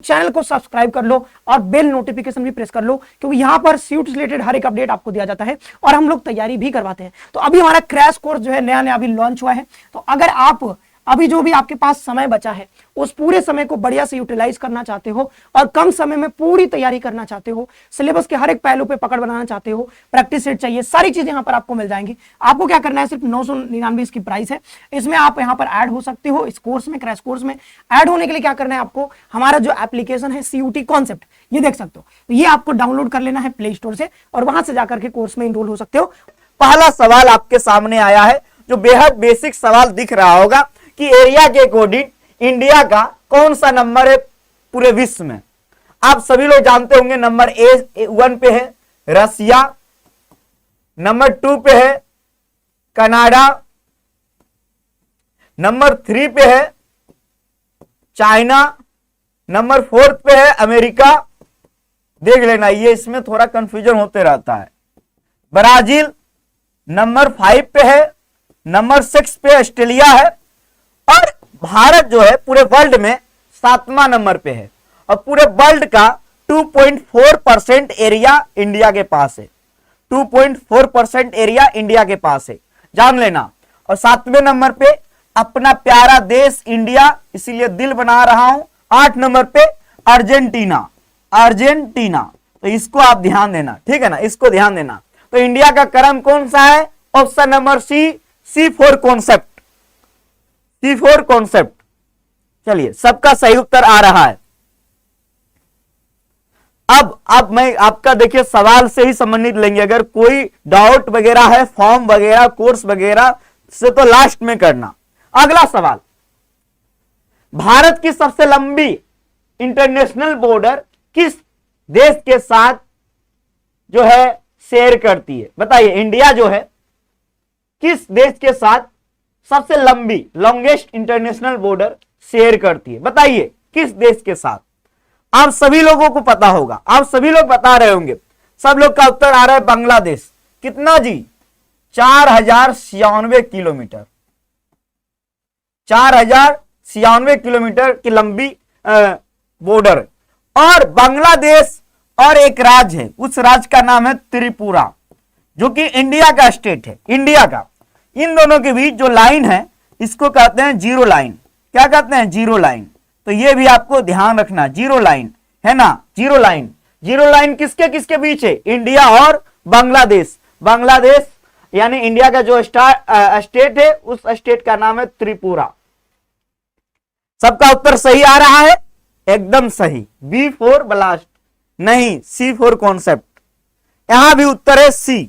Channel को subscribe कर लो और बेल नोटिफिकेशन भी प्रेस कर लो, क्योंकि यहां पर सीयूट से रिलेटेड हर एक अपडेट आपको दिया जाता है और हम लोग तैयारी भी करवाते हैं। तो अभी हमारा क्रैश कोर्स जो है नया नया अभी लॉन्च हुआ है, तो अगर आप अभी जो भी आपके पास समय बचा है उस पूरे समय को बढ़िया से यूटिलाइज करना चाहते हो और कम समय में पूरी तैयारी करना चाहते हो, सिलेबस के हर एक पहलू पे पकड़ बनाना चाहते हो, प्रैक्टिस सेट चाहिए, सारी चीजें यहां पर आपको मिल जाएंगी। आपको क्या करना है, सिर्फ 999 इसकी प्राइस है, इसमें आप यहां पर ऐड हो सकते हो। इस कोर्स में, क्रैश कोर्स में ऐड होने के लिए क्या करना है आपको, हमारा जो एप्लीकेशन है सीयूटी कॉन्सेप्ट, ये देख सकते हो, तो ये आपको डाउनलोड कर लेना है प्ले स्टोर से और वहां से जाकर के कोर्स में इनरोल हो सकते हो। पहला सवाल आपके सामने आया है जो बेहद बेसिक सवाल दिख रहा होगा कि एरिया के अकॉर्डिंग इंडिया का कौन सा नंबर है पूरे विश्व में। आप सभी लोग जानते होंगे नंबर 1 पे है रसिया, नंबर 2 पे है कनाडा, नंबर 3 पे है चाइना, नंबर 4 पे है अमेरिका। देख लेना, ये इसमें थोड़ा कंफ्यूजन होते रहता है। ब्राजील नंबर 5 पे है, नंबर 6 पे ऑस्ट्रेलिया है और भारत जो है पूरे वर्ल्ड में 7वां नंबर पे है और पूरे वर्ल्ड का 2.4% एरिया इंडिया के पास है। 2.4% एरिया इंडिया के पास है, जान लेना। और 7वें नंबर पे अपना प्यारा देश इंडिया, इसीलिए दिल बना रहा हूं। 8 नंबर पे अर्जेंटीना, अर्जेंटीना, तो इसको आप ध्यान देना, ठीक है ना, इसको ध्यान देना। तो इंडिया का क्रम कौन सा है, option number C4 concept, C4 concept. चलिए, सबका सही उत्तर आ रहा है। अब मैं आपका देखिए सवाल से ही संबंधित लेंगे, अगर कोई डाउट वगैरह है फॉर्म वगैरह कोर्स वगैरह से तो लास्ट में करना। अगला सवाल, भारत की सबसे लंबी इंटरनेशनल बॉर्डर किस देश के साथ जो है शेयर करती है, बताइए। इंडिया जो है किस देश के साथ सबसे लंबी लॉन्गेस्ट इंटरनेशनल बॉर्डर शेयर करती है, बताइए किस देश के साथ। आप सभी लोगों को पता होगा, आप सभी लोग बता रहे होंगे। सब लोग का उत्तर आ रहा है बांग्लादेश। कितना जी, 4096 किलोमीटर, 4096 किलोमीटर की लंबी बॉर्डर। और बांग्लादेश और एक राज्य है, उस राज्य का नाम है त्रिपुरा, जो कि इंडिया का स्टेट है, इंडिया का। इन दोनों के बीच जो लाइन है इसको कहते हैं जीरो लाइन। क्या कहते हैं, जीरो लाइन। तो ये भी आपको ध्यान रखना, जीरो लाइन है ना, जीरो लाइन। जीरो लाइन किसके किसके बीच है, इंडिया और बांग्लादेश। बांग्लादेश यानी इंडिया का जो स्टेट है, उस स्टेट का नाम है त्रिपुरा। सबका उत्तर सही आ रहा है, एकदम सही। B4 ब्लास्ट नहीं, C4 कॉन्सेप्ट। यहां भी उत्तर है C,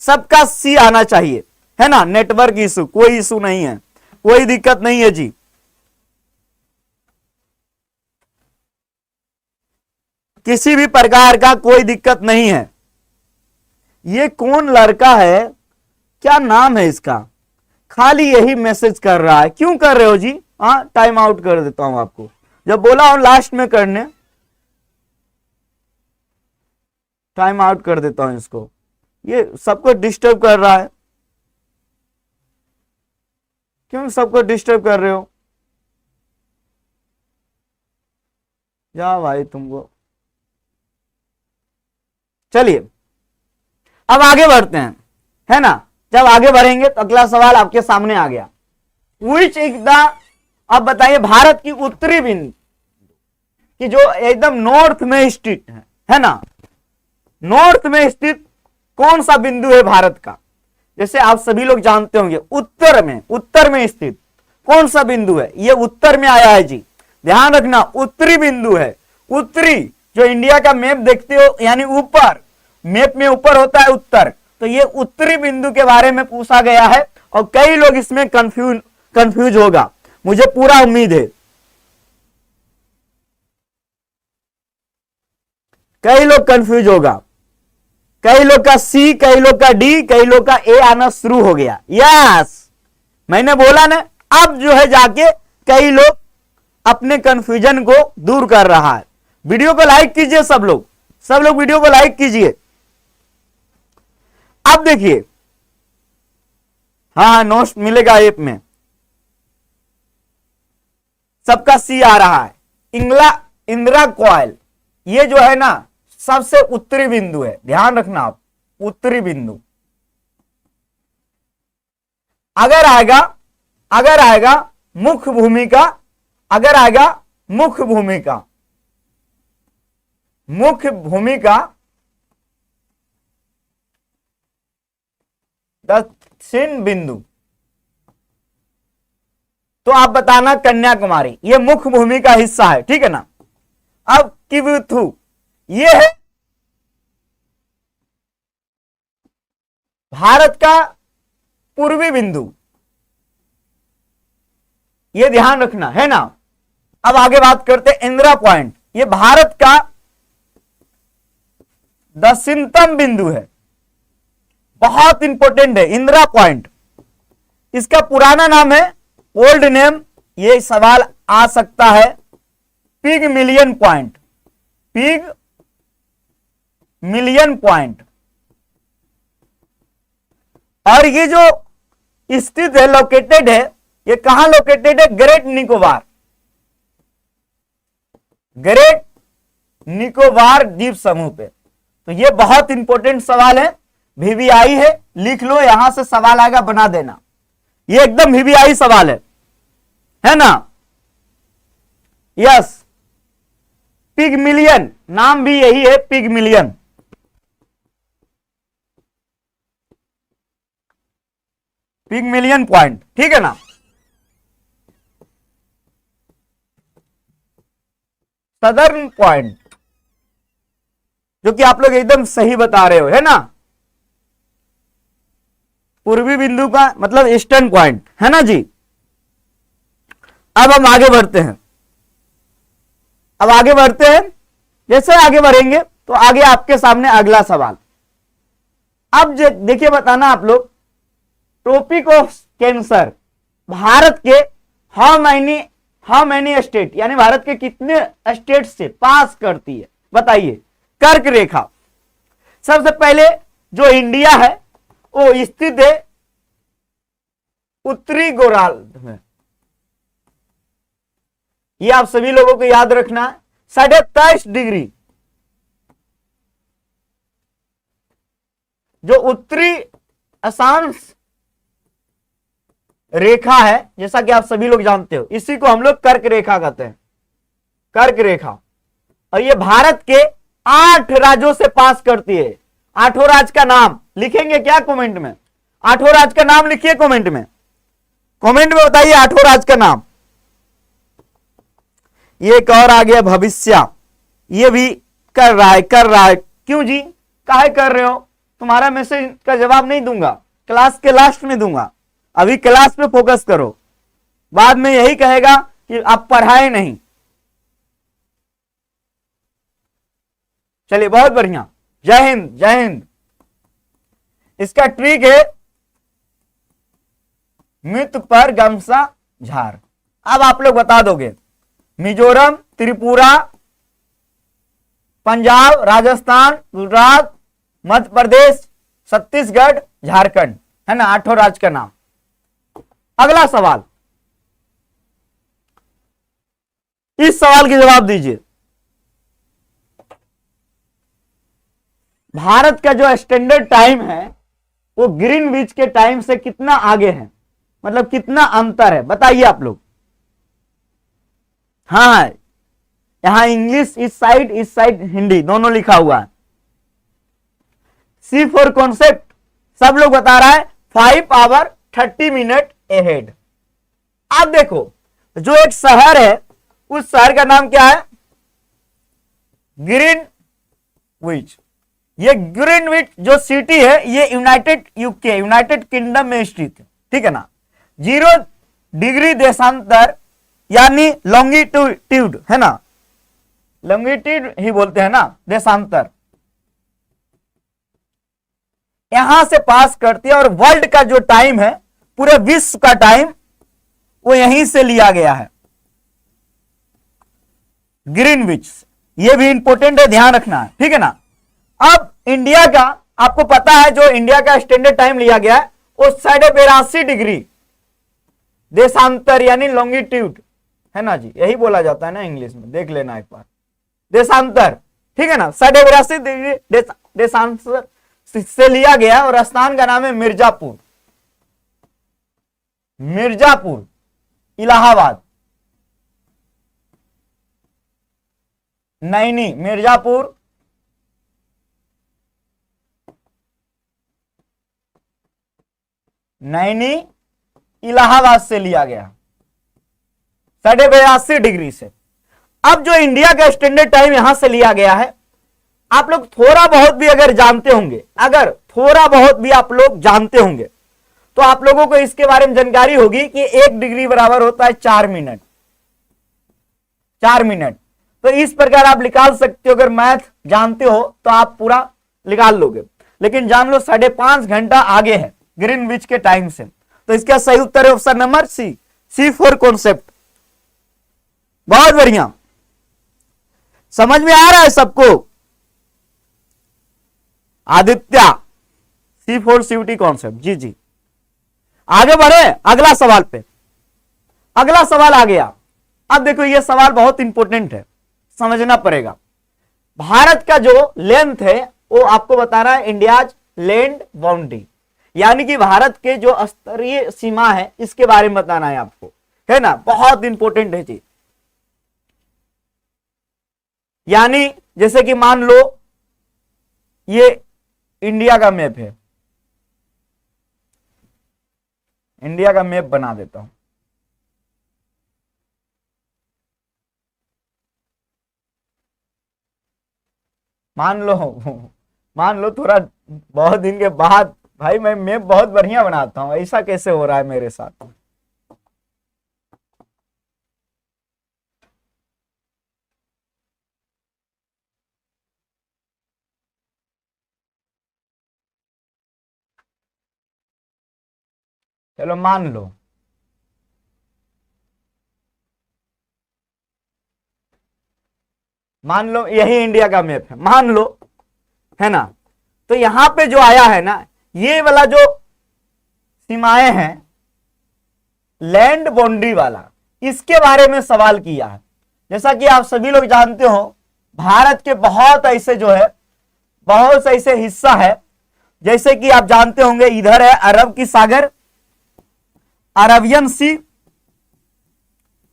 सबका C आना चाहिए, है ना। नेटवर्क इशू, कोई इशू नहीं है, कोई दिक्कत नहीं है जी। किसी भी प्रकार का कोई दिक्कत नहीं है। ये कौन लड़का है, क्या नाम है इसका, खाली यही मैसेज कर रहा है, क्यों कर रहे हो जी। हाँ, टाइम आउट कर देता हूं आपको, जब बोला हूं लास्ट में करने, टाइम आउट कर देता हूं इसको। ये सबको डिस्टर्ब कर रहा है, क्यों सबको डिस्टर्ब कर रहे हो, जा भाई तुमको। चलिए अब आगे बढ़ते हैं, है ना। जब आगे बढ़ेंगे तो अगला सवाल आपके सामने आ गया। विच इज द, अब बताइए, भारत की उत्तरी बिंदु कि जो एकदम नॉर्थ में स्थित है ना, नॉर्थ में स्थित कौन सा बिंदु है भारत का। जैसे आप सभी लोग जानते होंगे उत्तर में स्थित कौन सा बिंदु है, ये उत्तर में आया है जी। ध्यान रखना, उत्तरी बिंदु है। उत्तरी, जो इंडिया का मैप देखते हो, यानी ऊपर, मैप में ऊपर होता है उत्तर, तो ये उत्तरी बिंदु के बारे में पूछा गया है। और कई लोग इसमें कंफ्यूज होगा, मुझे पूरा उम्मीद है। कई लोग कंफ्यूज होगा, कई लोग का C, कई लोग का D, कई लोग का A आना शुरू हो गया। यस, मैंने बोला ना, अब जो है जाके कई लोग अपने कंफ्यूजन को दूर कर रहा है। वीडियो को लाइक कीजिए सब लोग वीडियो को लाइक कीजिए। अब देखिए, हाँ नोट्स मिलेगा ऐप में। सबका C आ रहा है। इंदिरा कॉइल, ये जो है ना सबसे उत्तरी बिंदु है, ध्यान रखना आप, उत्तरी बिंदु। अगर आएगा मुख्य भूमिका, अगर आएगा मुख्य भूमिका, मुख्य भूमिका दक्षिण बिंदु, तो आप बताना कन्याकुमारी, ये मुख्य भूमि का हिस्सा है, ठीक है ना। अब किवुथु, ये है भारत का पूर्वी बिंदु, ये ध्यान रखना है ना। अब आगे बात करते हैं इंदिरा पॉइंट, ये भारत का दक्षिणतम बिंदु है, बहुत इंपॉर्टेंट है इंदिरा पॉइंट। इसका पुराना नाम है, ओल्ड नेम, ये सवाल आ सकता है, pig million point, pig million point. और ये जो स्थित है, लोकेटेड है, ये कहां लोकेटेड है? ग्रेट निकोबार, ग्रेट निकोबार द्वीप समूह पे। तो ये बहुत इंपॉर्टेंट सवाल है, वीवीआई है, लिख लो, यहां से सवाल आएगा, बना देना, ये एकदम वीवीआई सवाल है ना। यस, पिग मिलियन, नाम भी यही है, pig million. Pig million point, ठीक है ना। सदर्न पॉइंट, जो कि आप लोग एकदम सही बता रहे हो, है ना। पूर्वी बिंदु का मतलब ईस्टर्न पॉइंट, है ना जी। अब हम आगे बढ़ते हैं, अब आगे बढ़ते हैं, जैसे आगे बढ़ेंगे तो आगे आपके सामने अगला सवाल। अब देखिए, बताना आप लोग, ट्रॉपिक ऑफ कैंसर भारत के हाउ मैनी स्टेट, यानी भारत के कितने स्टेट से पास करती है, बताइए। कर्क रेखा, सबसे पहले जो इंडिया है वो स्थित है उत्तरी गोलार्ध में, ये आप सभी लोगों को याद रखना है। 23.5 डिग्री जो उत्तरी अक्षांश रेखा है, जैसा कि आप सभी लोग जानते हो, इसी को हम लोग कर्क रेखा कहते हैं, कर्क रेखा। और ये भारत के 8 राज्यों से पास करती है। 8 राज्य का नाम लिखेंगे क्या कमेंट में? 8 राज्य का नाम लिखिए कमेंट में, कमेंट में बताइए 8 राज्य का नाम। ये एक और आ गया भविष्य, ये भी कर रहा है, क्यों जी, काहे कर रहे हो? तुम्हारा मैसेज का जवाब नहीं दूंगा, क्लास के लास्ट में दूंगा, अभी क्लास पे फोकस करो, बाद में यही कहेगा कि आप पढ़ाए नहीं। चलिए, बहुत बढ़िया, जय हिंद, जय हिंद। इसका ट्रिक है मृत पर गमसा झाड़। अब आप लोग बता दोगे, मिजोरम, त्रिपुरा, पंजाब, राजस्थान, गुजरात, मध्य प्रदेश, छत्तीसगढ़, झारखंड, है ना, 8 राज्य का नाम। अगला सवाल, इस सवाल के जवाब दीजिए। भारत का जो स्टैंडर्ड टाइम है वो ग्रीनविच के टाइम से कितना आगे है, मतलब कितना अंतर है, बताइए आप लोग। हाँ, यहां इंग्लिश इस साइड हिंदी दोनों लिखा हुआ है। सी फॉर कॉन्सेप्ट, सब लोग बता रहा है 5 आवर 30 मिनट अहेड। अब देखो, जो एक शहर है उस शहर का नाम क्या है? ग्रीनविच। ये ग्रीनविच जो सिटी है ये यूनाइटेड किंगडम में स्थित है, ठीक है ना। 0 डिग्री देशांतर यानी लॉन्गिट्यूड, है ना, लॉन्गिट्यूड ही बोलते हैं ना, देशांतर, यहां से पास करती है। और वर्ल्ड का जो टाइम है, पूरे विश्व का टाइम, वो यहीं से लिया गया है, ग्रीनविच। ये भी इंपॉर्टेंट है, ध्यान रखना है, ठीक है ना। अब इंडिया का आपको पता है, जो इंडिया का स्टैंडर्ड टाइम लिया गया है वो 82.5 डिग्री देशांतर यानी लॉन्गिट्यूड, है ना जी, यही बोला जाता है ना इंग्लिश में, देख लेना एक बार, देशांतर, ठीक है ना, 82 डिग्री देशांतर से लिया गया और स्थान का नाम है मिर्जापुर, मिर्जापुर इलाहाबाद, नैनी मिर्जापुर नैनी इलाहाबाद से लिया गया 82 डिग्री से। अब जो इंडिया का स्टैंडर्ड टाइम यहां से लिया गया है, आप लोग थोड़ा बहुत भी अगर जानते होंगे, अगर थोड़ा बहुत भी आप लोग जानते होंगे तो आप लोगों को इसके बारे में जानकारी होगी कि 1 डिग्री बराबर होता है 4 मिनट, 4 मिनट। तो इस प्रकार आप निकाल सकते हो, अगर मैथ जानते हो तो आप पूरा निकाल लोगे, लेकिन जान लो 5.5 घंटा आगे है ग्रीनविच के टाइम से। तो इसका सही उत्तर है option number C for concept. बहुत बढ़िया, समझ में आ रहा है सबको? आदित्य C4 CUT कॉन्सेप्ट, जी जी। आगे बढ़े अगला सवाल पे। अगला सवाल आ गया। अब देखो ये सवाल बहुत इंपॉर्टेंट है, समझना पड़ेगा। भारत का जो लेंथ है वो आपको बताना है इंडियाज लैंड बाउंड्री, यानी कि भारत के जो स्तरीय सीमा है इसके बारे में बताना है आपको, है ना, बहुत इंपॉर्टेंट है चीज। यानी जैसे कि मान लो ये इंडिया का मैप है, इंडिया का मैप बना देता हूं। मान लो थोड़ा बहुत दिन के बाद, भाई मैं मैप बहुत बढ़िया बनाता हूं, ऐसा कैसे हो रहा है मेरे साथ? चलो मान लो यही इंडिया का मैप है, मान लो, है ना। तो यहां पे जो आया है ना, ये वाला जो सीमाएं हैं लैंड बाउंड्री वाला, इसके बारे में सवाल किया है। जैसा कि आप सभी लोग जानते हो, भारत के बहुत ऐसे जो है, बहुत से ऐसे हिस्सा है, जैसे कि आप जानते होंगे इधर है अरब की सागर, अरबियन सी,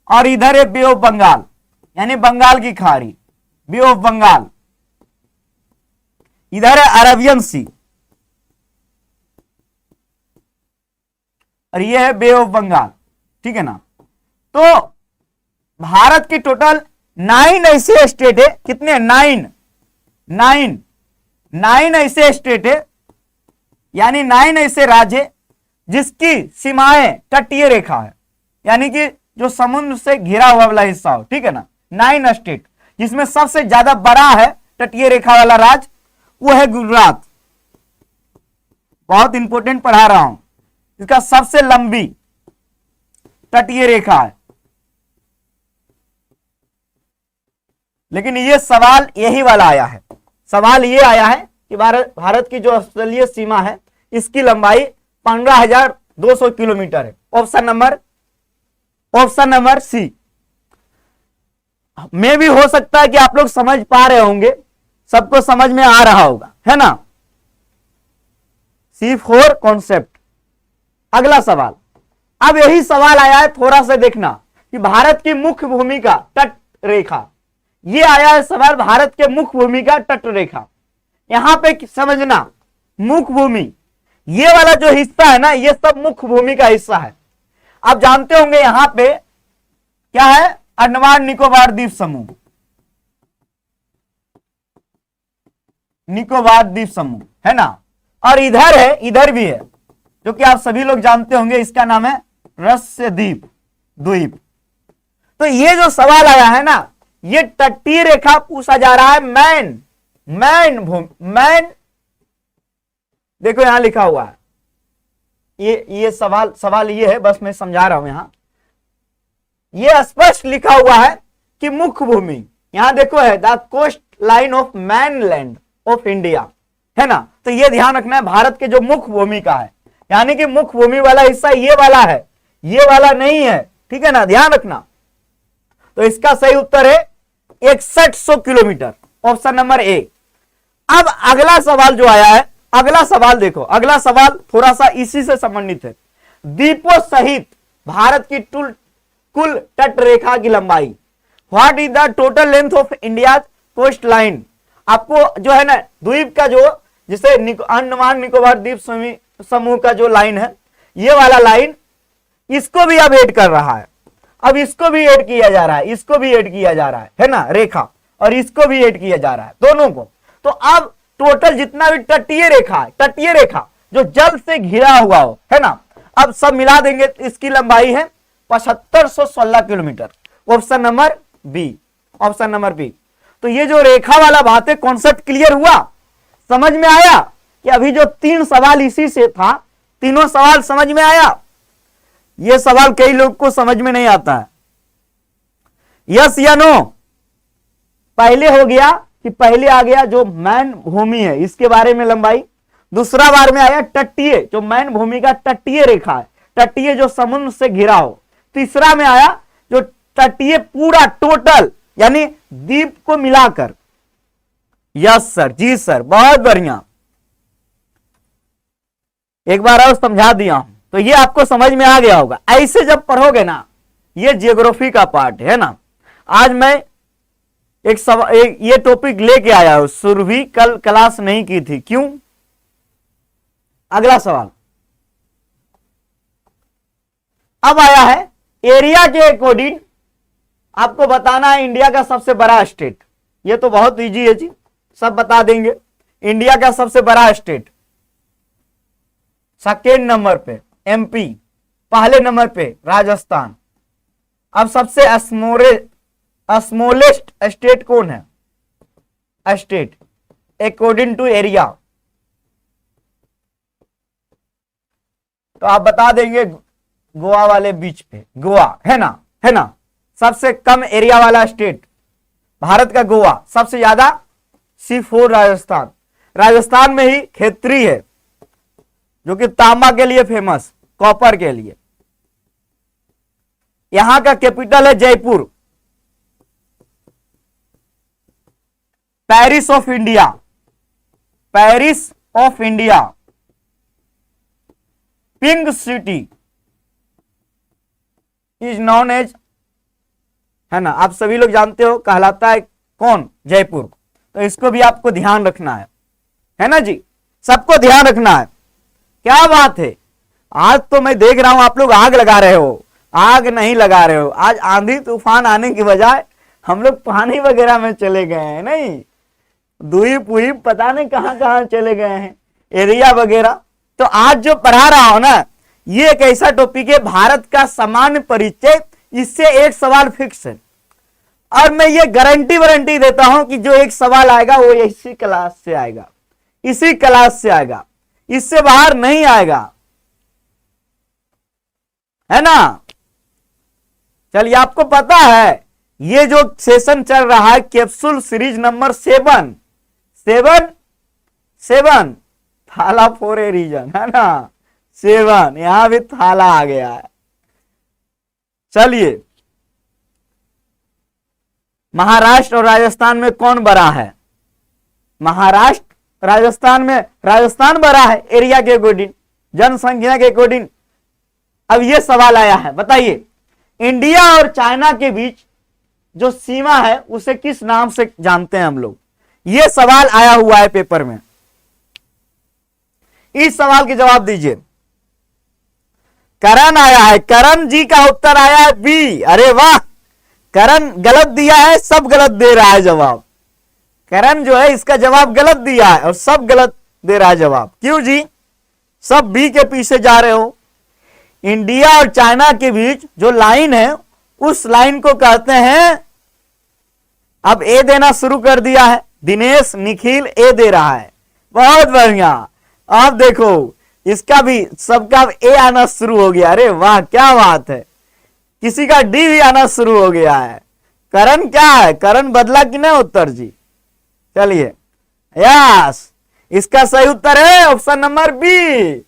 और इधर है बे ऑफ बंगाल, यानी बंगाल की खाड़ी, बे ऑफ बंगाल। इधर है अरबियन सी और ये है बे ऑफ बंगाल, ठीक है ना। तो भारत के टोटल 9 ऐसे स्टेट है, कितने? 9 ऐसे स्टेट है, यानी 9 ऐसे राज्य है जिसकी सीमाएं तटीय रेखा है, यानी कि जो समुद्र से घिरा हुआ वाला हिस्सा हो, ठीक है ना। 9 स्टेट, जिसमें सबसे ज्यादा बड़ा है तटीय रेखा वाला राज्य, वो है गुजरात। बहुत इंपॉर्टेंट पढ़ा रहा हूं, इसका सबसे लंबी तटीय रेखा है। लेकिन ये सवाल यही वाला आया है, सवाल ये आया है कि भारत की जो स्थलीय सीमा है इसकी लंबाई 15,200 किलोमीटर है। ऑप्शन नंबर सी में भी हो सकता है कि आप लोग समझ पा रहे होंगे, सबको समझ में आ रहा होगा, है ना। C4 concept. अगला सवाल, अब यही सवाल आया है, थोड़ा सा देखना कि भारत की मुख्य भूमि का तट रेखा, ये आया है सवाल, भारत के मुख्य भूमि का तट रेखा। यहां पे समझना, मुख्य भूमि ये वाला जो हिस्सा है ना, ये सब मुख्य भूमि का हिस्सा है। आप जानते होंगे यहां पे क्या है, अंडमान निकोबार द्वीप समूह, निकोबार द्वीप समूह, है ना। और इधर है, इधर भी है, जो कि आप सभी लोग जानते होंगे, इसका नाम है लक्षद्वीप द्वीप। तो ये जो सवाल आया है ना, ये तटीय रेखा पूछा जा रहा है, मैन देखो यहां लिखा हुआ है, ये सवाल ये है, बस मैं समझा रहा हूं। यहां ये स्पष्ट लिखा हुआ है कि मुख्य भूमि, यहां देखो है the coast line of mainland of India, है ना। तो ये ध्यान रखना है, भारत के जो मुख्य भूमि का है, यानी कि मुख्य भूमि वाला हिस्सा ये वाला है, ये वाला नहीं है, ठीक है ना, ध्यान रखना। तो इसका सही उत्तर है 6100 किलोमीटर, ऑप्शन नंबर ए। अब अगला सवाल जो आया है, अगला सवाल देखो, अगला सवाल थोड़ा सा इसी से संबंधित है। द्वीपों सहित भारत की कुल तट रेखा की लंबाई, what is the total length of India coast line. आपको जो है ना द्वीप का जो, जिसे अंडमान निकोबार द्वीप समूह का जो लाइन है, ये वाला लाइन, इसको भी अब ऐड कर रहा है। अब इसको भी ऐड किया जा रहा है, इसको भी ऐड किया जा रहा है ना रेखा, और इसको भी ऐड किया जा रहा है, दोनों को। तो अब टोटल जितना भी तटीय रेखा है, तटीय रेखा जो जल से घिरा हुआ हो, है ना, अब सब मिला देंगे, इसकी लंबाई है 7516 kilometre, option number B, option number B. तो ये जो रेखा वाला बात है, कॉन्सेप्ट क्लियर हुआ, समझ में आया कि अभी जो 3 सवाल इसी से था, तीनों सवाल समझ में आया। ये सवाल कई लोग को समझ में नहीं आता है, यस या नो। पहले हो गया कि पहले आ गया जो मैन भूमि है, इसके बारे में लंबाई। दूसरा बार में आया तटीय, जो मैन भूमि का तटीय रेखा है, तटीय जो समुद्र से घिरा हो। तीसरा में आया जो तटीय पूरा टोटल, यानी द्वीप को मिलाकर। यस सर, जी सर, बहुत बढ़िया, एक बार और समझा दिया हूं, तो ये आपको समझ में आ गया होगा। ऐसे जब पढ़ोगे ना, ये जियोग्राफी का पार्ट है ना। आज मैं एक ये टॉपिक लेके आया हूं, सुरभि कल क्लास नहीं की थी, क्यों। अगला सवाल अब आया है, एरिया के अकॉर्डिंग आपको बताना है इंडिया का सबसे बड़ा स्टेट। ये तो बहुत इजी है जी, सब बता देंगे। इंडिया का सबसे बड़ा स्टेट, सेकेंड नंबर पे एमपी, पहले नंबर पे राजस्थान। अब सबसे स्मॉलेस्ट स्टेट कौन है, स्टेट अकॉर्डिंग टू एरिया, तो आप बता देंगे गोवा वाले बीच पे, गोवा है ना, है ना। सबसे कम एरिया वाला स्टेट भारत का गोवा, सबसे ज्यादा C4 राजस्थान। राजस्थान में ही खेत्री है जो कि तांबा के लिए फेमस, कॉपर के लिए। यहां का कैपिटल है Jaipur. Paris of India, Paris of India, pink city is known as, है ना, आप सभी लोग जानते हो, कहलाता है कौन, जयपुर। तो इसको भी आपको ध्यान रखना है ना जी, सबको ध्यान रखना है। क्या बात है, आज तो मैं देख रहा हूं आप लोग आग लगा रहे हो, आग नहीं लगा रहे हो। आज आंधी तूफान आने की बजाय हम लोग पानी वगैरह में चले गए हैं, नहीं दुई पुई पता नहीं कहां कहां चले गए हैं, एरिया वगैरह। तो आज जो पढ़ा रहा हूं ना, ये एक ऐसा टॉपिक है, भारत का सामान्य परिचय, इससे एक सवाल फिक्स है। और मैं ये गारंटी देता हूं कि जो एक सवाल आएगा वो इसी क्लास से आएगा, इसी क्लास से आएगा, इससे बाहर नहीं आएगा, है ना। चलिए, आपको पता है ये जो सेशन चल रहा है, कैप्सूल सीरीज नंबर 7 थाला फॉर ए रीजन, है ना, 7, यहां भी थाला आ गया है। चलिए, महाराष्ट्र और राजस्थान में कौन बड़ा है, महाराष्ट्र राजस्थान में, राजस्थान बड़ा है एरिया के अकॉर्डिंग, जनसंख्या के अकॉर्डिंग। अब यह सवाल आया है, बताइए इंडिया और चाइना के बीच जो सीमा है उसे किस नाम से जानते हैं हम लोग। यह सवाल आया हुआ है पेपर में, इस सवाल के जवाब दीजिए। करण आया है, करण जी का उत्तर आया है बी। अरे वाह, करण गलत दिया है, सब गलत दे रहा है जवाब। करण जो है इसका जवाब गलत दिया है और सब गलत दे रहा है जवाब। क्यों जी, सब बी के पीछे जा रहे हो। इंडिया और चाइना के बीच जो लाइन है उस लाइन को कहते हैं, अब ए देना शुरू कर दिया है, दिनेश निखिल ए दे रहा है, बहुत बढ़िया। अब देखो इसका भी सबका ए आना शुरू हो गया। अरे वाह, क्या बात है, किसी का डी भी आना शुरू हो गया है। करण क्या है, करण बदला कि नहीं उत्तर जी। चलिए, यस, इसका सही उत्तर है ऑप्शन नंबर बी।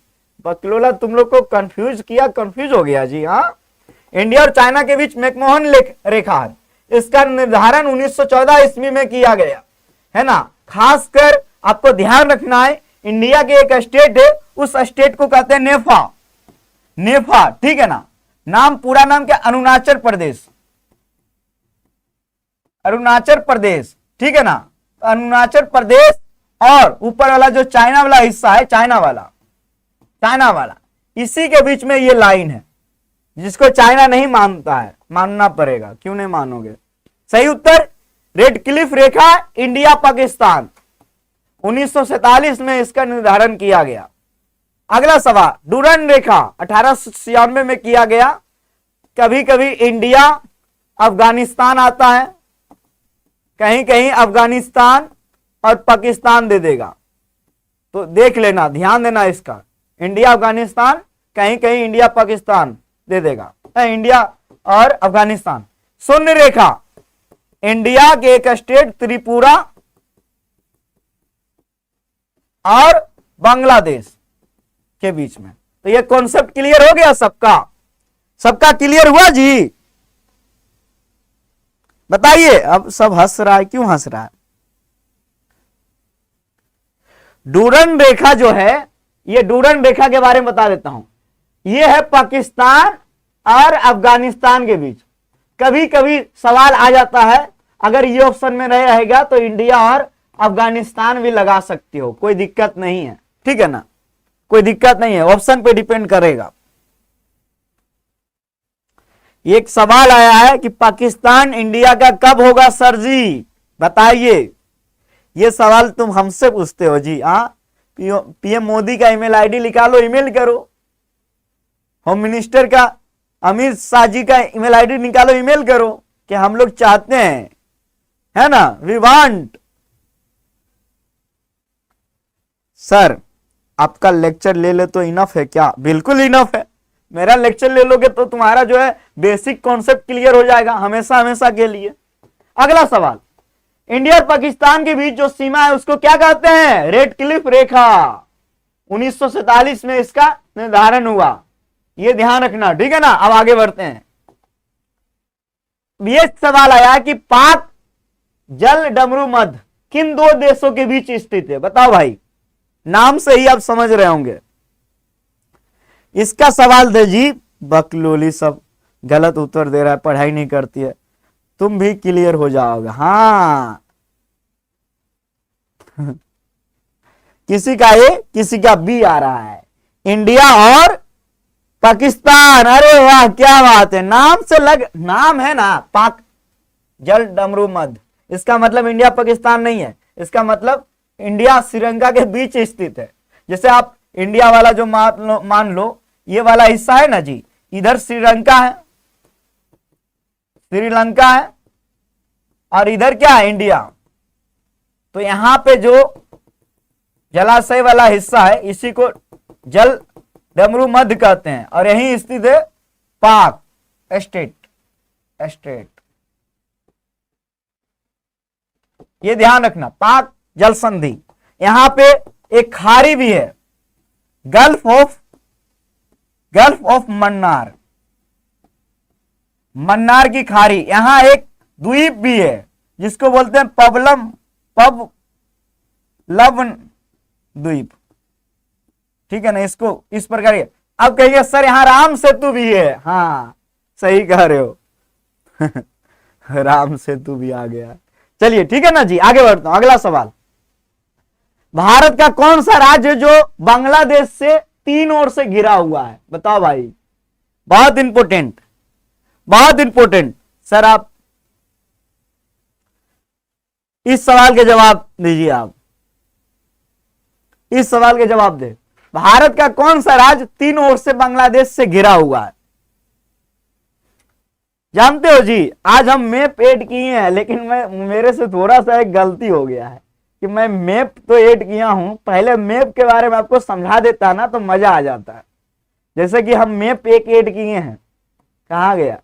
बकलोला तुम लोग को कंफ्यूज किया, कंफ्यूज हो गया जी। हाँ, इंडिया और चाइना के बीच मैकमोहन रेखा है, इसका निर्धारण 1914 ईस्वी में किया गया है ना। खासकर आपको ध्यान रखना है, इंडिया के एक स्टेट है, उस स्टेट को कहते हैं नेफा। नेफा, ठीक है ना। नाम, पूरा नाम क्या? अरुणाचल प्रदेश। अरुणाचल प्रदेश, ठीक है ना। अरुणाचल प्रदेश और ऊपर वाला जो चाइना वाला हिस्सा है, चाइना वाला, इसी के बीच में ये लाइन है, जिसको चाइना नहीं मानता है, मानना पड़ेगा। क्यों नहीं मानोगे? सही उत्तर रेड क्लिफ रेखा, इंडिया पाकिस्तान। 1947 में इसका निर्धारण किया गया। अगला सवाल, डूरन रेखा 1896 में किया गया। कभी कभी इंडिया अफगानिस्तान आता है, कहीं कहीं अफगानिस्तान और पाकिस्तान दे देगा, तो देख लेना, ध्यान देना इसका। इंडिया अफगानिस्तान, कहीं कहीं इंडिया पाकिस्तान दे देगा, इंडिया और अफगानिस्तान। शून्य रेखा, इंडिया के एक स्टेट त्रिपुरा और बांग्लादेश के बीच में। तो ये कॉन्सेप्ट क्लियर हो गया सबका क्लियर हुआ जी? बताइए। अब सब हंस रहा है, क्यों हंस रहा है? डूरन रेखा जो है, ये डूरन रेखा के बारे में बता देता हूं। ये है पाकिस्तान और अफगानिस्तान के बीच। कभी कभी सवाल आ जाता है, अगर ये ऑप्शन में नहीं रहेगा तो इंडिया और अफगानिस्तान भी लगा सकते हो, कोई दिक्कत नहीं है, ठीक है ना, कोई दिक्कत नहीं है, ऑप्शन पे डिपेंड करेगा। एक सवाल आया है कि पाकिस्तान इंडिया का कब होगा सर जी, बताइए। ये सवाल तुम हमसे पूछते हो जी? हाँ, पीएम मोदी का ईमेल आईडी निकालो, ईमेल करो। होम मिनिस्टर का, अमित शाह जी का ईमेल आईडी निकालो, ईमेल करो कि हम लोग चाहते हैं, है ना, वी वांट। सर आपका लेक्चर ले ले तो इनफ है क्या? बिल्कुल इनफ है। मेरा लेक्चर ले लोगे तो तुम्हारा जो है बेसिक कॉन्सेप्ट क्लियर हो जाएगा हमेशा हमेशा के लिए। अगला सवाल, इंडिया और पाकिस्तान के बीच जो सीमा है उसको क्या कहते हैं? रेड क्लिफ रेखा। 1947 में इसका निर्धारण हुआ, ये ध्यान रखना, ठीक है ना। अब आगे बढ़ते हैं। ये सवाल आया कि पाक जल डमरू मध्य किन दो देशों के बीच स्थित है? बताओ भाई, नाम से ही आप समझ रहे होंगे। इसका सवाल दे जी, बकलोली सब गलत उत्तर दे रहा है, पढ़ाई नहीं करती है। तुम भी क्लियर हो जाओगे। हाँ किसी का ए, किसी का बी आ रहा है, इंडिया और पाकिस्तान। अरे वाह, क्या बात है। नाम से नाम है ना, पाक जल डमरू मध्य, इसका मतलब इंडिया पाकिस्तान नहीं है, इसका मतलब इंडिया श्रीलंका के बीच स्थित है। जैसे आप इंडिया वाला जो मान लो ये वाला हिस्सा है ना जी, इधर श्रीलंका है और इधर क्या है? इंडिया। तो यहां पे जो जलाशय वाला हिस्सा है इसी को जल डमरू मध्य कहते हैं, और यही स्थित है पाक स्टेट। ये ध्यान रखना, पाक जल संधि। यहां पे एक खाड़ी भी है, गल्फ ऑफ मन्नार की खाड़ी। यहां एक द्वीप भी है जिसको बोलते हैं पवलवन द्वीप, ठीक है ना। इसको इस प्रकार। अब कहिए सर यहां राम सेतु भी है। हाँ सही कह रहे हो राम सेतु भी आ गया। चलिए ठीक है ना जी, आगे बढ़ता हूं। अगला सवाल, भारत का कौन सा राज्य जो बांग्लादेश से 3 ओर से घिरा हुआ है? बताओ भाई, बहुत इंपोर्टेंट सर। आप इस सवाल के जवाब दीजिए। आप इस सवाल के जवाब दे। भारत का कौन सा राज्य 3 ओर से बांग्लादेश से घिरा हुआ है? जानते हो जी, आज हम मैप ऐड किए हैं, लेकिन मेरे से थोड़ा सा एक गलती हो गया है कि मैं मैप तो ऐड किया हूं, पहले मैप के बारे में आपको समझा देता ना तो मजा आ जाता है। जैसे कि हम मैप एक ऐड किए हैं, कहां गया,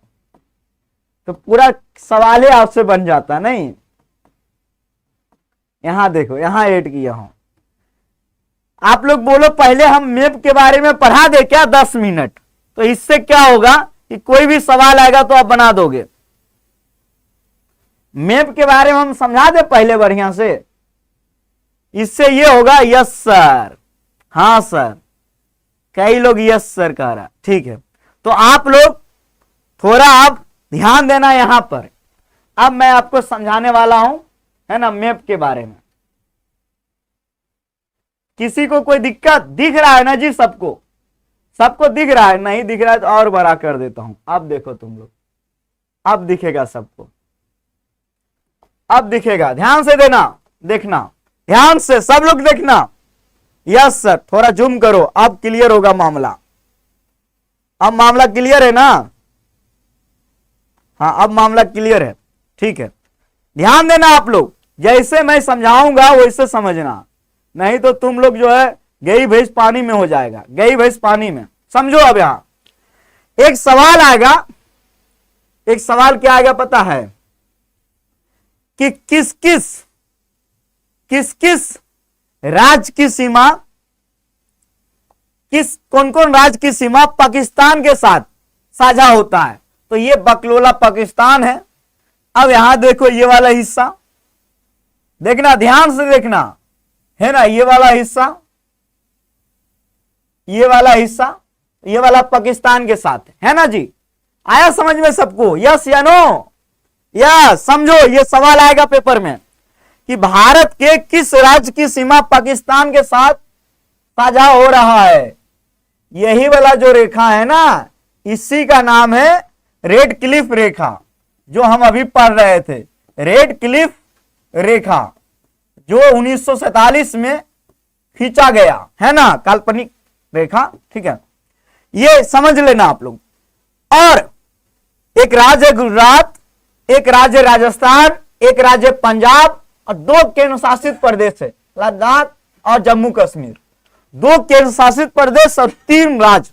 तो पूरा सवाल ही आपसे बन जाता। नहीं, यहां देखो, यहां ऐड किया हूं। आप लोग बोलो पहले हम मैप के बारे में पढ़ा दे क्या 10 मिनट, तो इससे क्या होगा कि कोई भी सवाल आएगा तो आप बना दोगे। मैप के बारे में हम समझा दे पहले बढ़िया से, इससे ये होगा यस सर, हाँ सर, कई लोग यस सर कह रहा, ठीक है। तो आप लोग थोड़ा आप ध्यान देना यहां पर। अब मैं आपको समझाने वाला हूं, है ना, मैप के बारे में। किसी को कोई दिक्कत दिख रहा है ना जी? सबको सबको दिख रहा है? नहीं दिख रहा है तो और बड़ा कर देता हूं। अब देखो तुम लोग, अब दिखेगा सबको, अब दिखेगा। ध्यान से देखना ध्यान से, सब लोग देखना। यस सर, थोड़ा जूम करो, अब क्लियर होगा मामला। अब मामला क्लियर है ना? हाँ, अब मामला क्लियर है, ठीक है। ध्यान देना आप लोग, जैसे मैं समझाऊंगा वैसे समझना, नहीं तो तुम लोग जो है गई भैंस पानी में हो जाएगा, गई भैंस पानी में। समझो, अब यहां एक सवाल आएगा। एक सवाल क्या आएगा पता है? कि किस किस राज्य की सीमा, कौन कौन राज्य की सीमा पाकिस्तान के साथ साझा होता है? तो ये बकलोला पाकिस्तान है। अब यहां देखो ये वाला हिस्सा, देखना ध्यान से देखना, है ना, ये वाला हिस्सा, ये वाला हिस्सा, ये वाला पाकिस्तान के साथ है ना जी? आया समझ में सबको? यस या नो? यस। समझो, ये सवाल आएगा पेपर में कि भारत के किस राज्य की सीमा पाकिस्तान के साथ साझा हो रहा है? यही वाला जो रेखा है ना, इसी का नाम है रेड क्लिफ रेखा, जो हम अभी पढ़ रहे थे। रेड क्लिफ रेखा जो 1947 में खींचा गया है ना, काल्पनिक रेखा, ठीक है। ये समझ लेना आप लोग। और एक राज्य गुजरात, एक राज्य राजस्थान, एक राज्य पंजाब और 2 केंद्र शासित प्रदेश है, लद्दाख और जम्मू कश्मीर। 2 केंद्र शासित प्रदेश और 3 राज्य,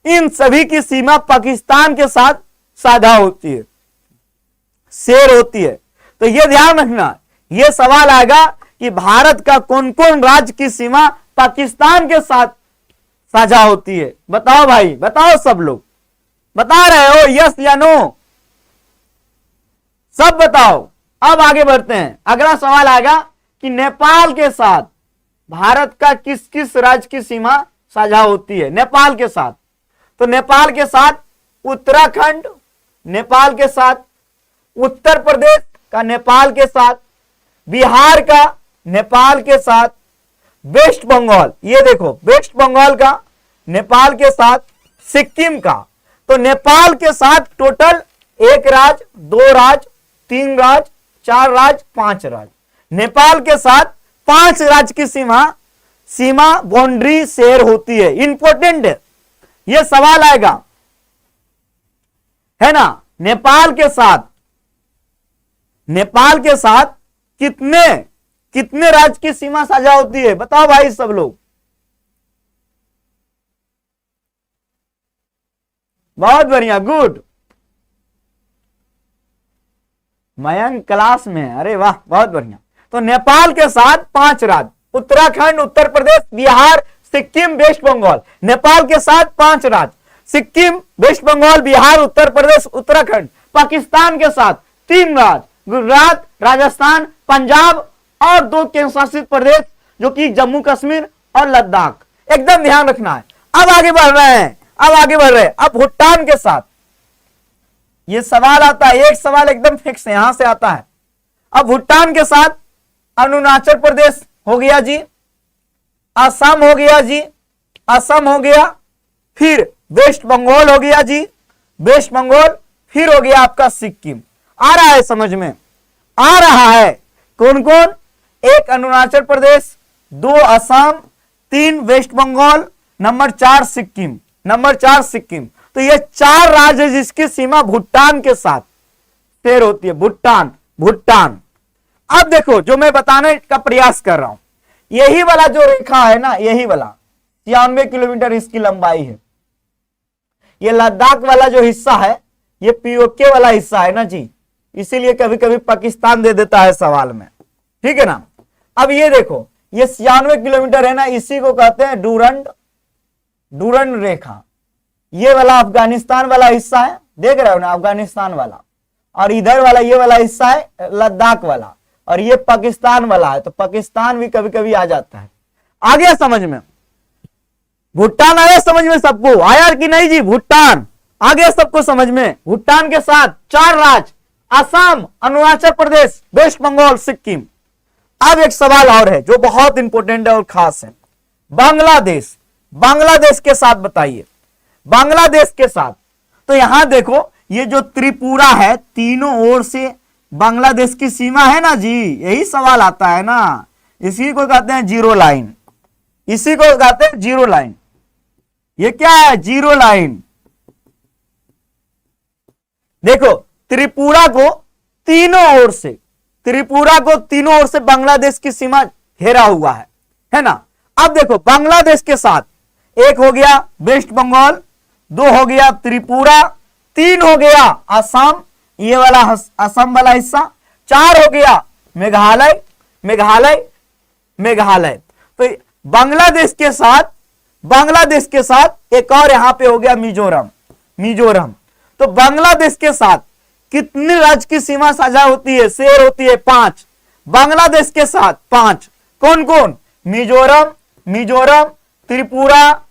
इन सभी की सीमा पाकिस्तान के साथ साझा होती है, शेयर होती है। तो ये ध्यान रखना, ये सवाल आएगा कि भारत का कौन कौन राज्य की सीमा पाकिस्तान के साथ साझा होती है? बताओ भाई, बताओ, सब लोग बता रहे हो यस या नो? सब बताओ। अब आगे बढ़ते हैं। अगला सवाल आएगा कि नेपाल के साथ भारत का किस किस राज्य की सीमा साझा होती है? नेपाल के साथ, तो नेपाल के साथ उत्तराखंड, नेपाल के साथ उत्तर प्रदेश का, नेपाल के साथ बिहार का, नेपाल के साथ वेस्ट बंगाल, ये देखो वेस्ट बंगाल का नेपाल के साथ, सिक्किम का। तो नेपाल के साथ टोटल 1 राज्य, 2 राज्य, 3 राज्य, 4 राज्य, 5 राज्य। नेपाल के साथ 5 राज्य की सीमा बाउंड्री शेयर होती है। इंपॉर्टेंट है, यह सवाल आएगा, है ना। नेपाल के साथ कितने राज्य की सीमा साझा होती है? बताओ भाई सब लोग। बहुत बढ़िया, गुड। मयंक क्लास में, अरे वाह, बहुत बढ़िया। तो नेपाल के साथ 5 राज्य, उत्तराखंड, उत्तर प्रदेश, बिहार, सिक्किम, वेस्ट बंगाल। नेपाल के साथ 5 राज्य, सिक्किम, वेस्ट बंगाल, बिहार, उत्तर प्रदेश, उत्तराखंड। पाकिस्तान के साथ 3 राज्य, गुजरात, राजस्थान, पंजाब और 2 केंद्र शासित प्रदेश जो कि जम्मू कश्मीर और लद्दाख। एकदम ध्यान रखना है। अब आगे बढ़ रहे हैं, अब भूटान के साथ ये सवाल आता है, एक सवाल एकदम फिक्स यहां से आता है। अब भूटान के साथ अरुणाचल प्रदेश हो गया जी, असम हो गया जी, असम हो गया, फिर वेस्ट बंगाल हो गया जी, वेस्ट बंगाल, फिर हो गया आपका सिक्किम। आ रहा है समझ में? आ रहा है। कौन कौन? 1 अरुणाचल प्रदेश, 2 असम, 3 वेस्ट बंगाल, नंबर 4 सिक्किम। तो ये 4 राज्य जिसकी सीमा भूटान के साथ शेयर होती है। भूटान। अब देखो जो मैं बताने का प्रयास कर रहा हूं, यही वाला जो रेखा है ना, यही वाला 96 किलोमीटर इसकी लंबाई है। ये लद्दाख वाला जो हिस्सा है, ये पीओके वाला हिस्सा है ना जी, इसीलिए कभी कभी पाकिस्तान दे देता है सवाल में, ठीक है ना। अब ये देखो, ये 96 किलोमीटर है ना, इसी को कहते हैं डूरंड रेखा। ये वाला अफगानिस्तान वाला हिस्सा है, देख रहे हो ना, अफगानिस्तान वाला। और इधर वाला ये वाला हिस्सा है लद्दाख वाला, और ये पाकिस्तान वाला है, तो पाकिस्तान भी कभी कभी आ जाता है। आ गया समझ में? भूटान आया समझ में सबको? आया कि नहीं जी? भूटान आ गया सबको समझ में? भूटान के साथ 4 राज्य, असम, अरुणाचल प्रदेश, वेस्ट बंगाल, सिक्किम। अब एक सवाल और है जो बहुत इंपॉर्टेंट है और खास है, बांग्लादेश। बांग्लादेश के साथ बताइए, बांग्लादेश के साथ। तो यहां देखो ये जो त्रिपुरा है, तीनों ओर से बांग्लादेश की सीमा है ना जी, यही सवाल आता है ना। इसी को कहते हैं जीरो लाइन, इसी को कहते हैं जीरो लाइन। ये क्या है? Zero line. देखो त्रिपुरा को तीनों ओर से, त्रिपुरा को तीनों ओर से बांग्लादेश की सीमा घेरा हुआ है ना। अब देखो बांग्लादेश के साथ एक हो गया वेस्ट बंगाल, 2 हो गया त्रिपुरा, 3 हो गया असम, ये वाला असम वाला हिस्सा, 4 हो गया मेघालय, मेघालय, मेघालय। तो बांग्लादेश के साथ एक और यहां पे हो गया मिजोरम, मिजोरम। तो बांग्लादेश के साथ कितने राज्य की सीमा साझा होती है? शेयर होती है 5। बांग्लादेश के साथ 5, कौन कौन? मिजोरम, मिजोरम, त्रिपुरा,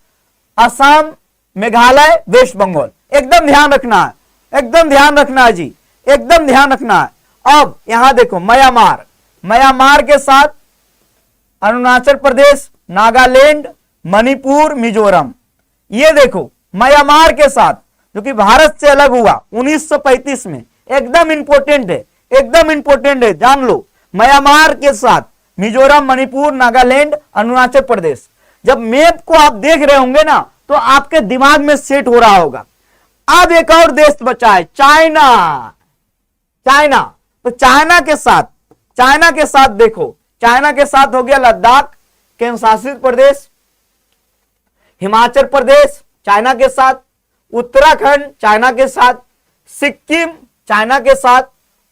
असम, मेघालय, वेस्ट बंगाल। एकदम ध्यान रखना है, एकदम ध्यान रखना है जी, एकदम ध्यान रखना है। अब यहां देखो म्यांमार, म्यांमार के साथ अरुणाचल प्रदेश, नागालैंड, मणिपुर, मिजोरम। ये देखो म्यांमार के साथ, जो कि भारत से अलग हुआ 1935 में, एकदम इंपॉर्टेंट है, एकदम इंपॉर्टेंट है, जान लो। म्यांमार के साथ मिजोरम, मणिपुर, नागालैंड, अरुणाचल प्रदेश। जब मैप को आप देख रहे होंगे ना तो आपके दिमाग में सेट हो रहा होगा। अब एक और देश बचा है, चाइना, चाइना। तो चाइना के साथ देखो, चाइना के साथ हो गया लद्दाख, केंद्र शासित प्रदेश, हिमाचल प्रदेश चाइना के साथ, उत्तराखंड चाइना के साथ, सिक्किम चाइना के साथ,